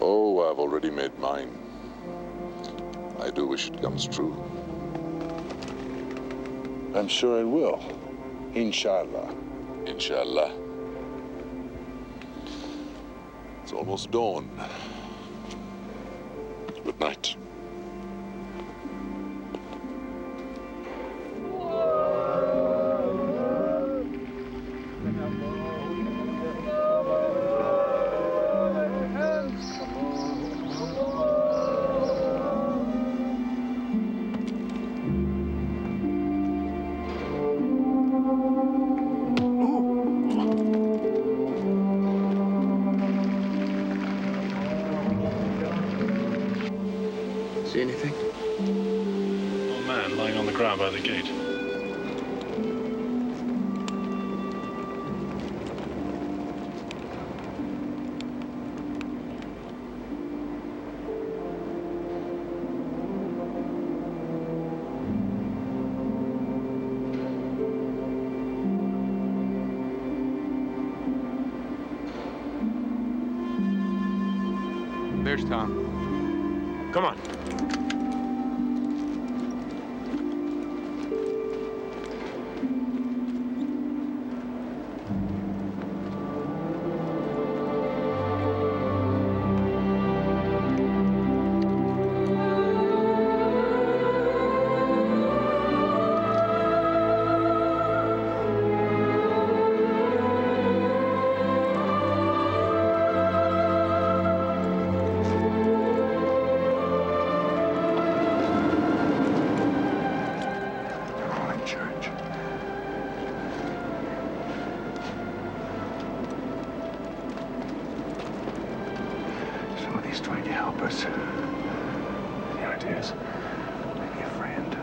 Speaker 11: Oh, I've already made mine. I do wish it comes true.
Speaker 5: I'm sure it will. Inshallah.
Speaker 11: Inshallah. It's almost dawn. Good night.
Speaker 23: See anything?
Speaker 2: Old man lying on the ground by the gate.
Speaker 4: There's Tom. Come on.
Speaker 5: Somebody's trying to help us. Any ideas? Maybe a friend.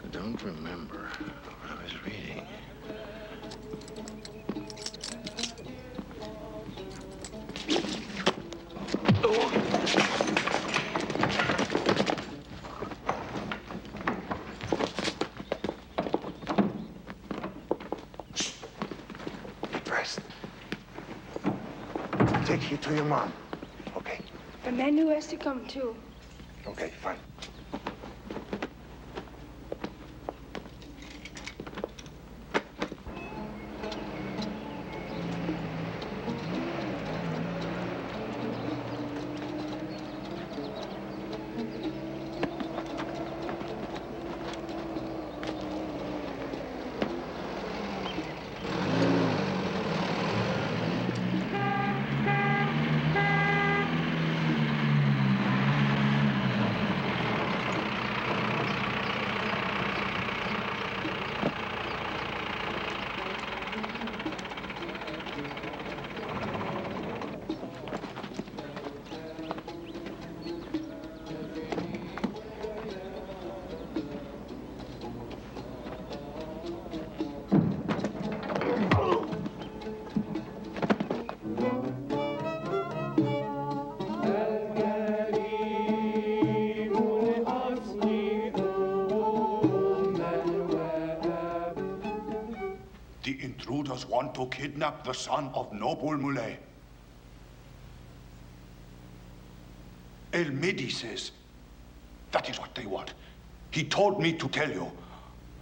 Speaker 5: I don't remember what I was reading. First, take you to your mom.
Speaker 10: And Manu has to come too.
Speaker 5: Okay, fine.
Speaker 6: The intruders want to kidnap the son of Noble Muley. El Midi says that is what they want. He told me to tell you,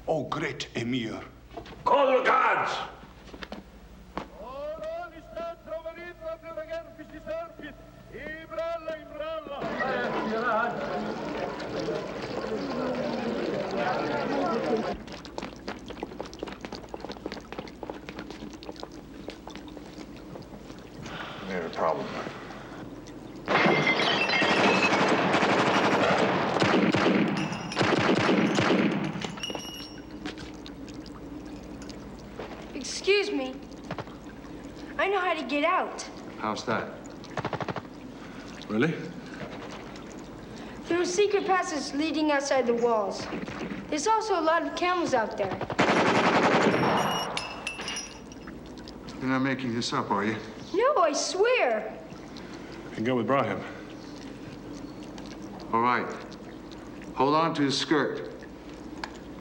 Speaker 6: oh great Emir.
Speaker 12: Call the guards!
Speaker 5: We have a problem.
Speaker 10: Excuse me. I know how to get out.
Speaker 23: How's that? Really?
Speaker 10: There are secret passages leading outside the walls. There's also a lot of camels out there.
Speaker 23: You're not making this up, are you?
Speaker 10: No, I swear.
Speaker 2: You can go with Brahim.
Speaker 23: All right. Hold on to his skirt.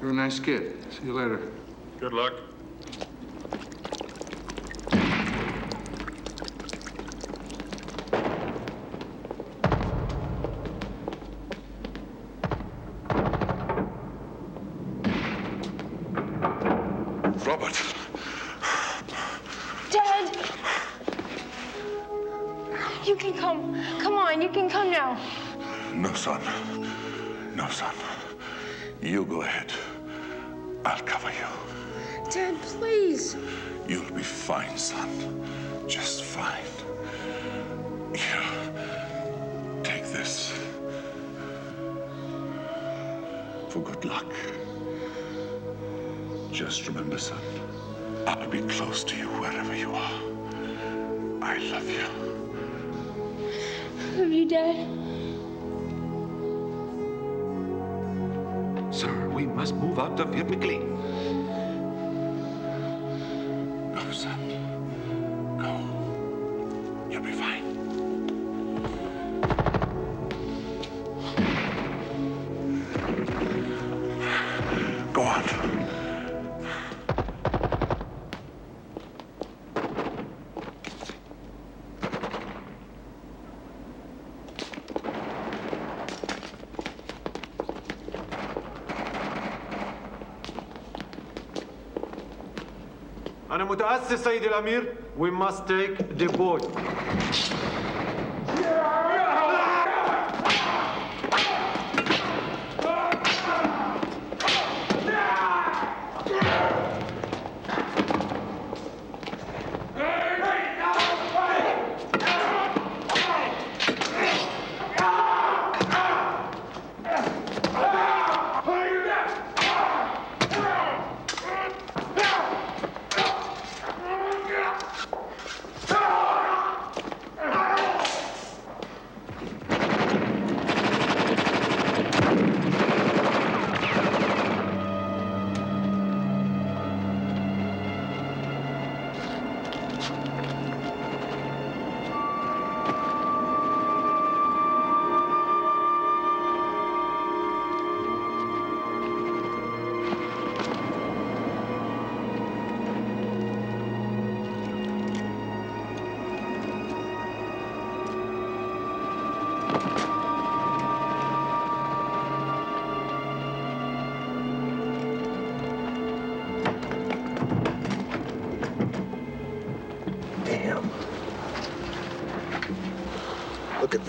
Speaker 23: You're a nice kid. See you later.
Speaker 2: Good luck.
Speaker 14: Robert.
Speaker 10: Dad! You can come. Come on, you can come now.
Speaker 14: No, son. No, son. You go ahead. I'll cover you.
Speaker 10: Dad, please.
Speaker 14: You'll be fine, son. Just fine. Here. Take this. For good luck. Just remember, son, I'll be close to you wherever you are. I love you.
Speaker 10: Love you, Dad.
Speaker 15: Sir, we must move out of here quickly.
Speaker 14: Go, son. Go. You'll be fine. Go on.
Speaker 12: أنا متأسف سيد الأمير. We must take the boat.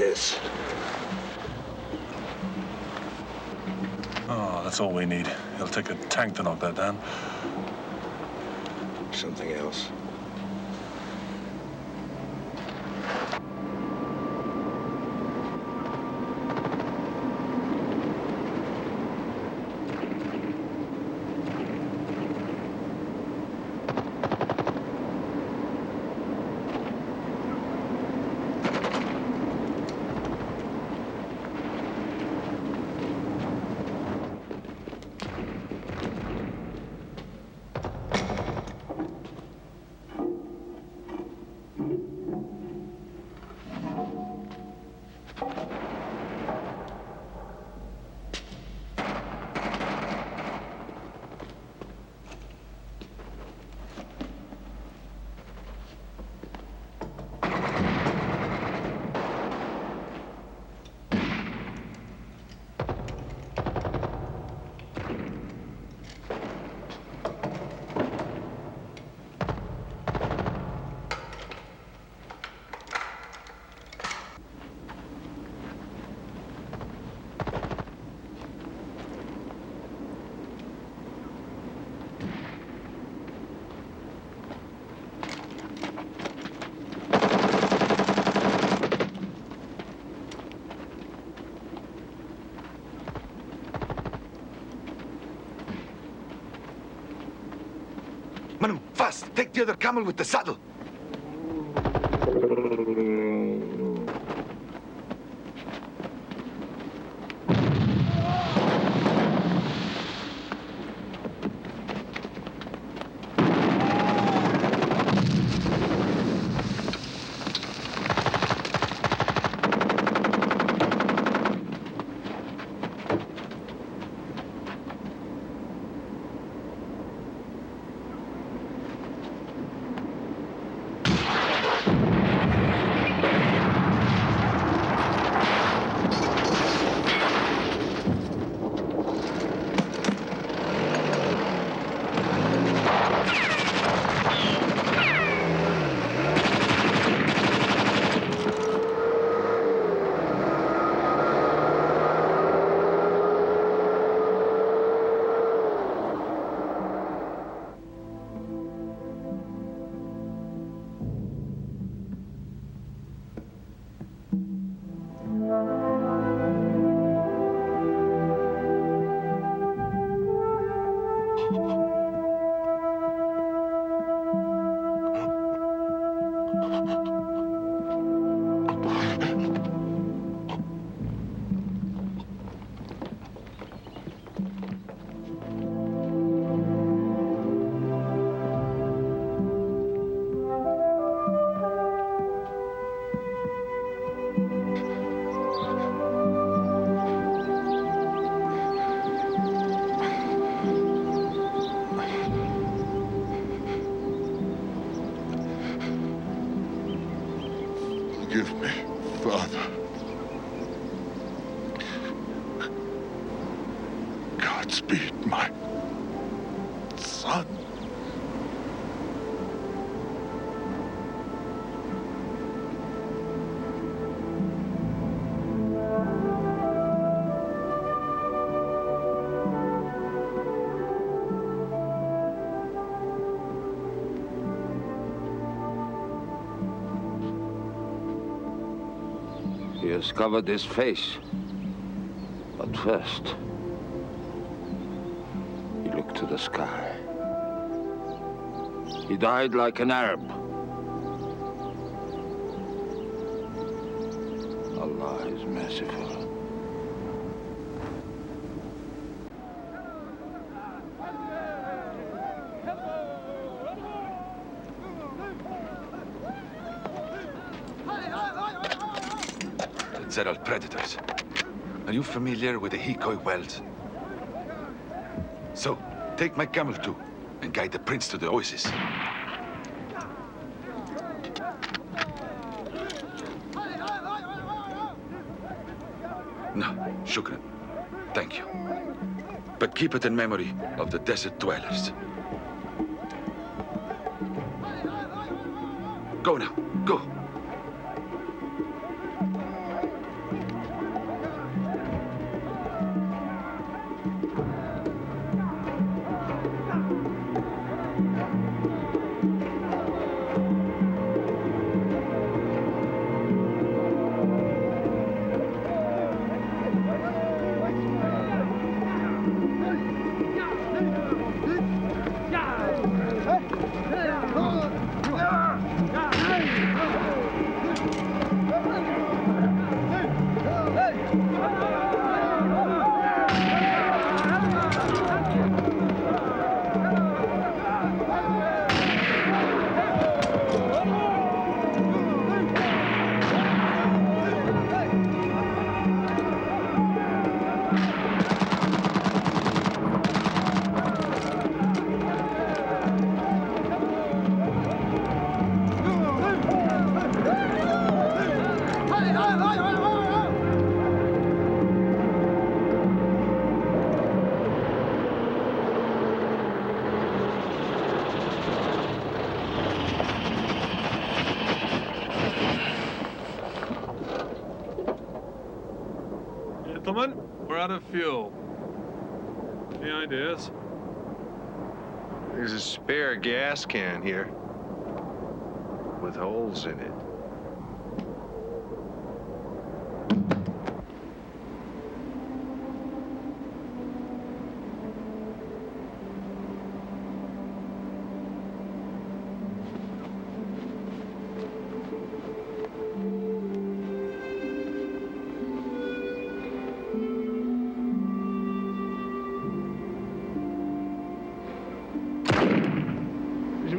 Speaker 11: this.
Speaker 2: Oh, that's all we need. It'll take a tank to knock that down.
Speaker 11: Something else.
Speaker 15: Manu, fast! Take the other camel with the saddle!
Speaker 11: Forgive me, Father. Godspeed, my son.
Speaker 20: He has covered his face. But first, he looked to the sky. He died like an Arab. Allah is merciful.
Speaker 15: Several predators. Are you familiar with the Hikoi wells? So, take my camel too, and guide the prince to the oasis. No, shukran. Thank you. But keep it in memory of the desert dwellers. Go now, go.
Speaker 2: out of fuel. Any ideas?
Speaker 8: There's a spare gas can here with holes in it.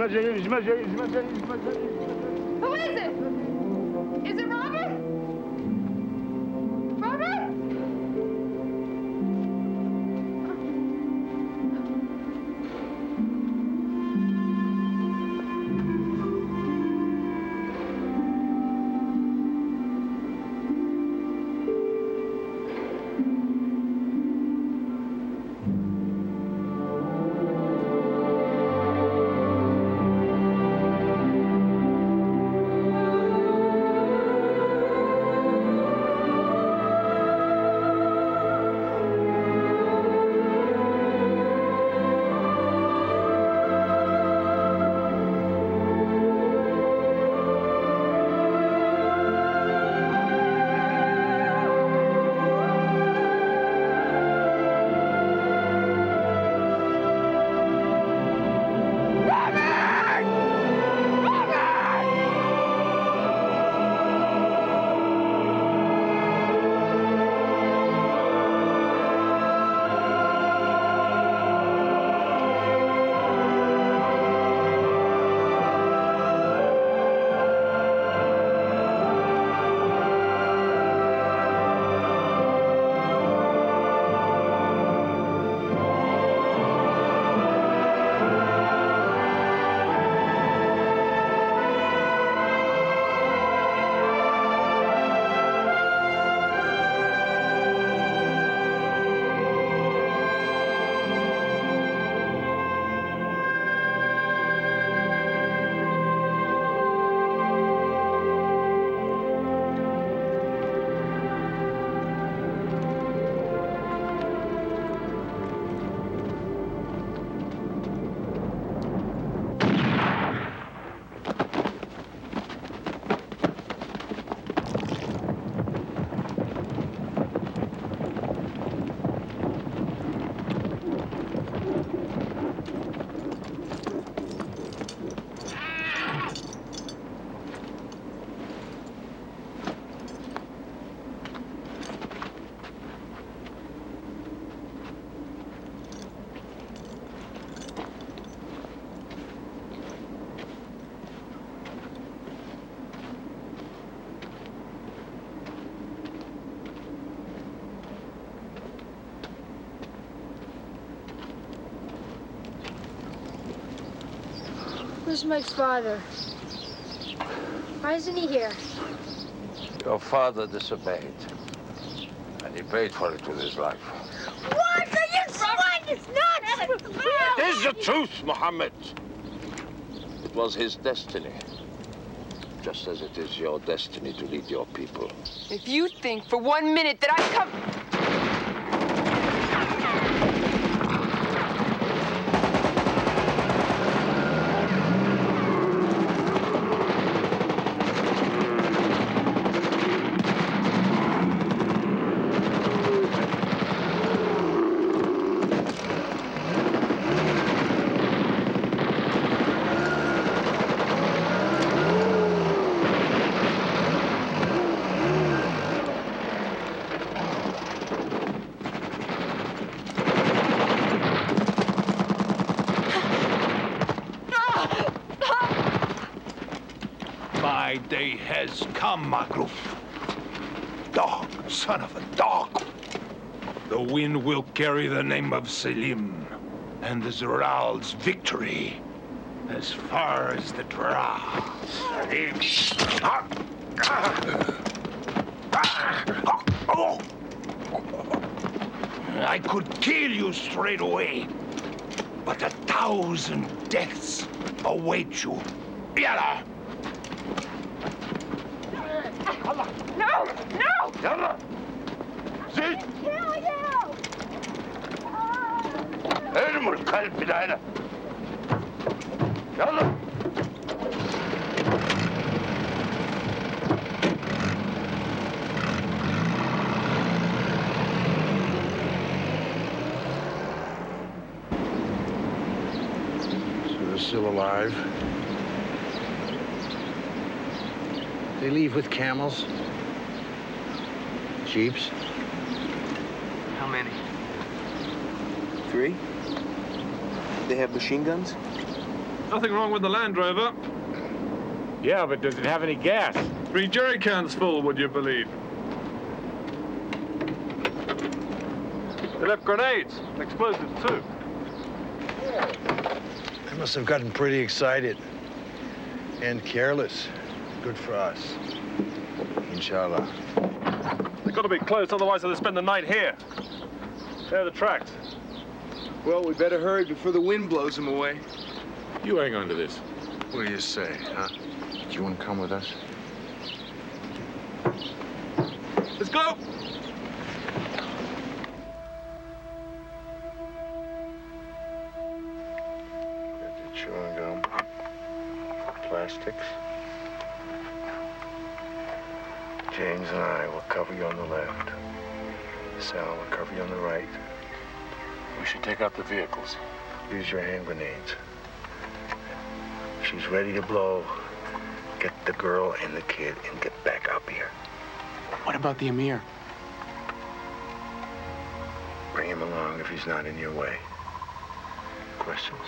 Speaker 3: Who is it? Is it Robert? Robert?
Speaker 10: Where's my father? Why isn't he here?
Speaker 20: Your father disobeyed, and he paid for it with his life.
Speaker 10: What are you trying? It's not true.
Speaker 20: It is the truth, Muhammad. It was his destiny, just as it is your destiny to lead your people.
Speaker 3: If you think for 1 minute that I've come...
Speaker 6: My day has come, Magruf. Dog, son of a dog. The wind will carry the name of Selim and the Zeral's victory as far as the Dra. I could kill you straight away, but 1,000 deaths await you. Yalla!
Speaker 3: No! No!
Speaker 6: Yalla!
Speaker 12: Sie?
Speaker 16: Kill you!
Speaker 12: ارموا الكلب ده هنا. يلا.
Speaker 18: So they're still alive. They leave with camels, jeeps.
Speaker 21: How many? 3? They have machine guns?
Speaker 2: Nothing wrong with the Land Rover.
Speaker 17: Yeah, but does it have any gas?
Speaker 2: 3 jerry cans full, would you believe? They left grenades, explosives too.
Speaker 18: They must have gotten pretty excited and careless. Good for us. Inshallah.
Speaker 2: They've got to be close, otherwise they'll spend the night here. There are the tracks.
Speaker 21: Well, we better hurry before the wind blows them away.
Speaker 2: You hang on to this.
Speaker 18: What do you say, huh? Do you want to come with us?
Speaker 2: Let's go!
Speaker 8: Chewing gum, plastics. James and I will cover you on the left. Sal will cover you on the right. We should take out the vehicles. Use your hand grenades. If she's ready to blow, get the girl and the kid and get back up here.
Speaker 21: What about the Emir?
Speaker 8: Bring him along if he's not in your way. Questions?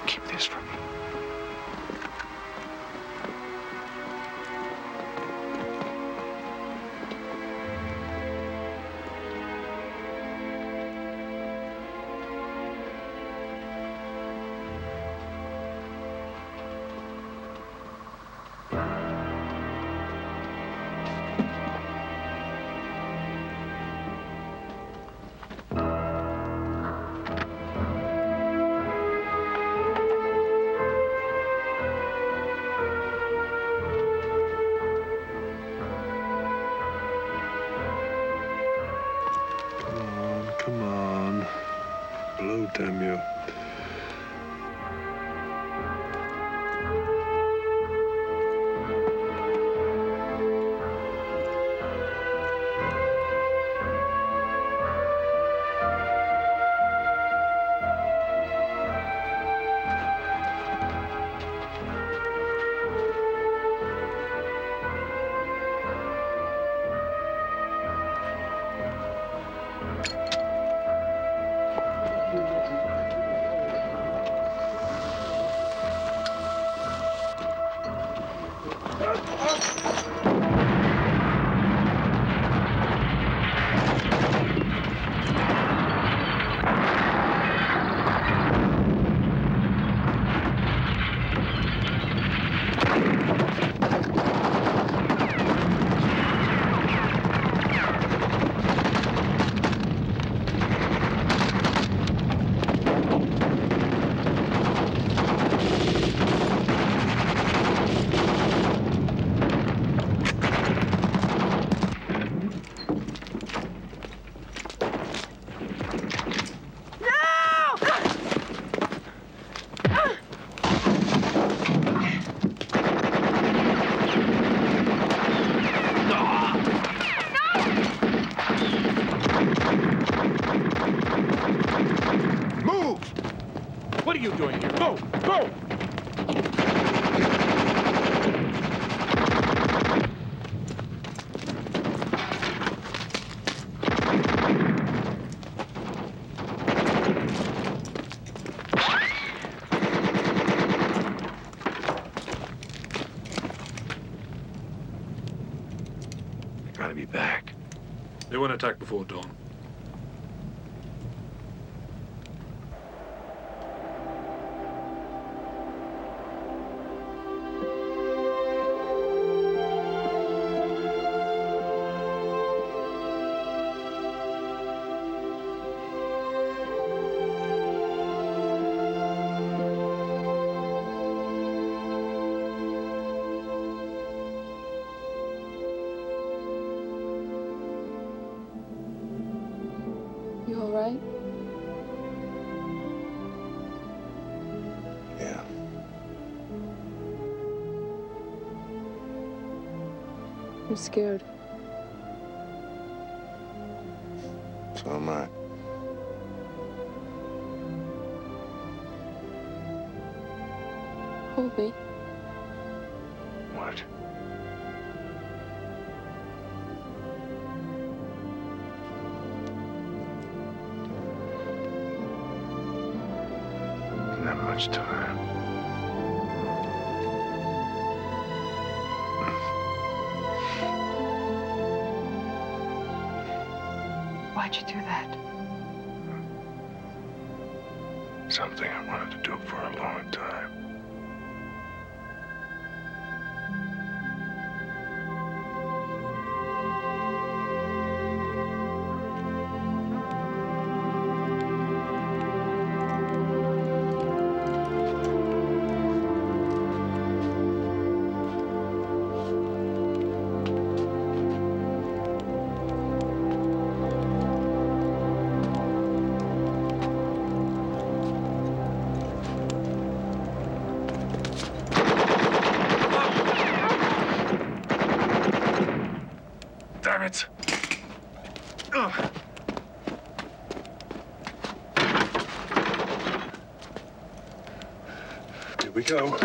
Speaker 21: Keep this from me.
Speaker 2: Come on. Blow, damn you.
Speaker 17: What are you doing here? Go! Go!
Speaker 2: Gotta be back. They won't attack before dawn.
Speaker 3: right?
Speaker 5: Yeah.
Speaker 3: I'm scared.
Speaker 5: So am I.
Speaker 3: Hold me.
Speaker 5: What? Not much time.
Speaker 3: Why'd you do that?
Speaker 5: Something I wanted to do for a long time. Damn it! Ugh. Here we go.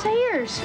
Speaker 10: Heirs.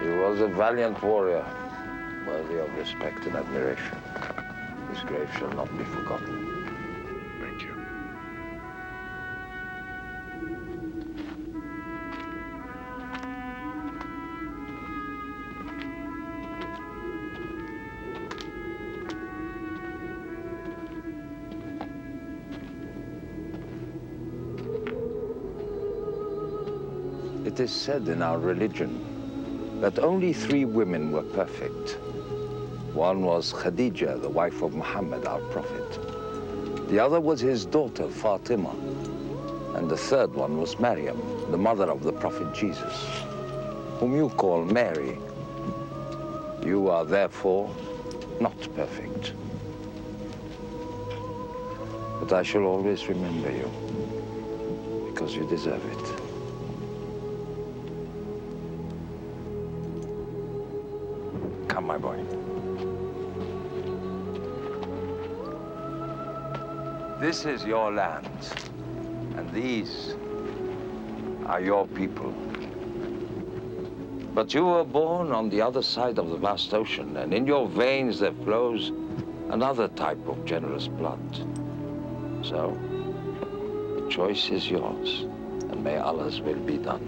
Speaker 20: He was a valiant warrior, worthy of respect and admiration. His grave shall not be forgotten.
Speaker 5: Thank you.
Speaker 20: It is said in our religion that only 3 women were perfect. One was Khadija, the wife of Muhammad, our prophet. The other was his daughter, Fatima. And the third one was Maryam, the mother of the prophet Jesus, whom you call Mary. You are therefore not perfect. But I shall always remember you, because you deserve it. Come, my boy. This is your land, and these are your people. But you were born on the other side of the vast ocean, and in your veins there flows another type of generous blood. So, the choice is yours, and may Allah's will be done.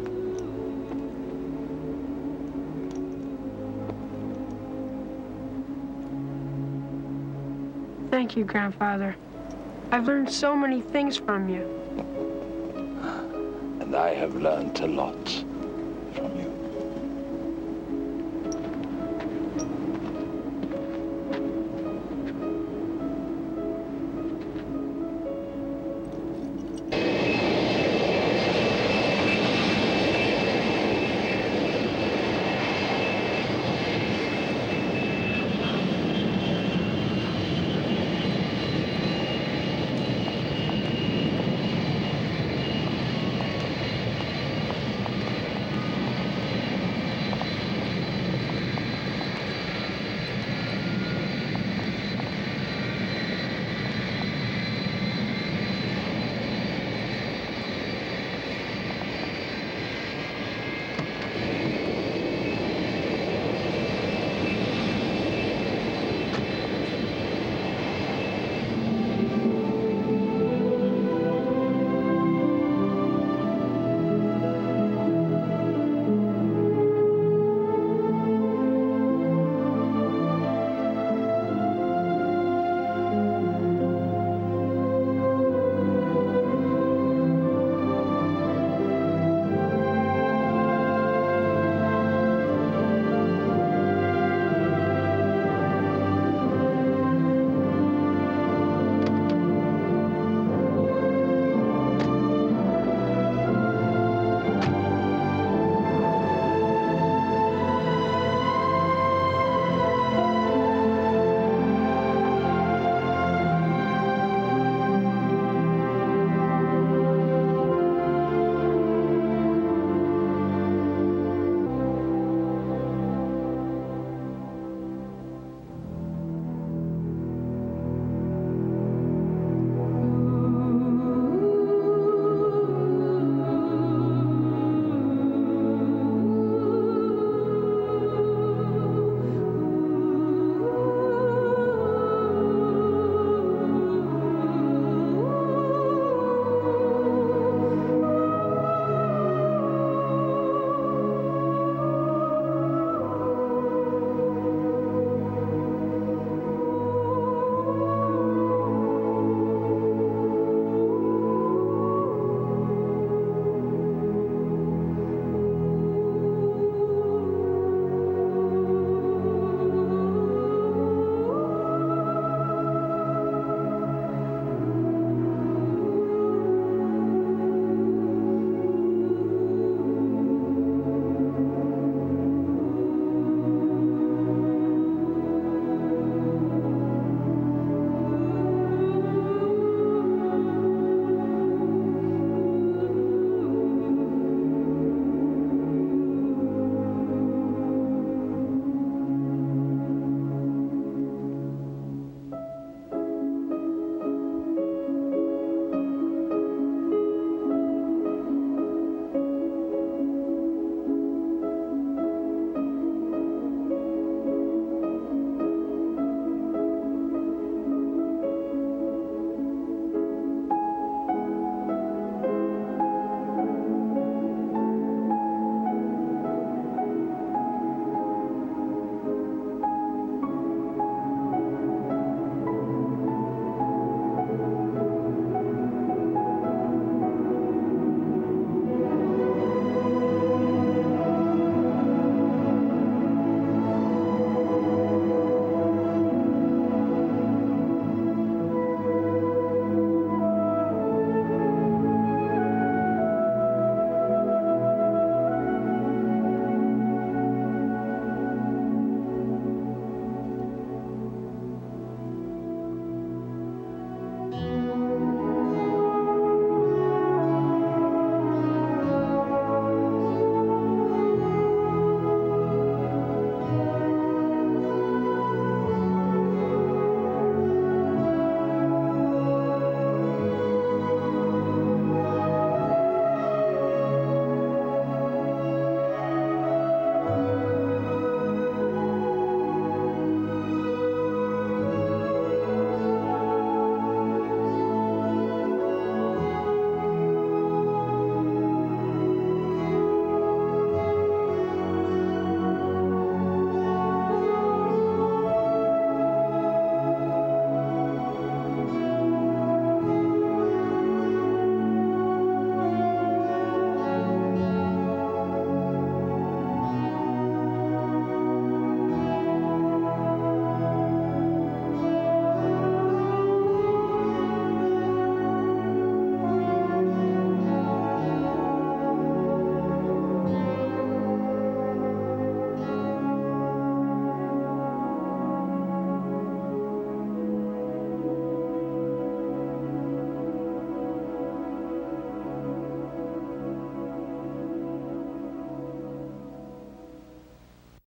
Speaker 10: Thank you, Grandfather. I've learned so many things from you.
Speaker 20: And I have learned a lot.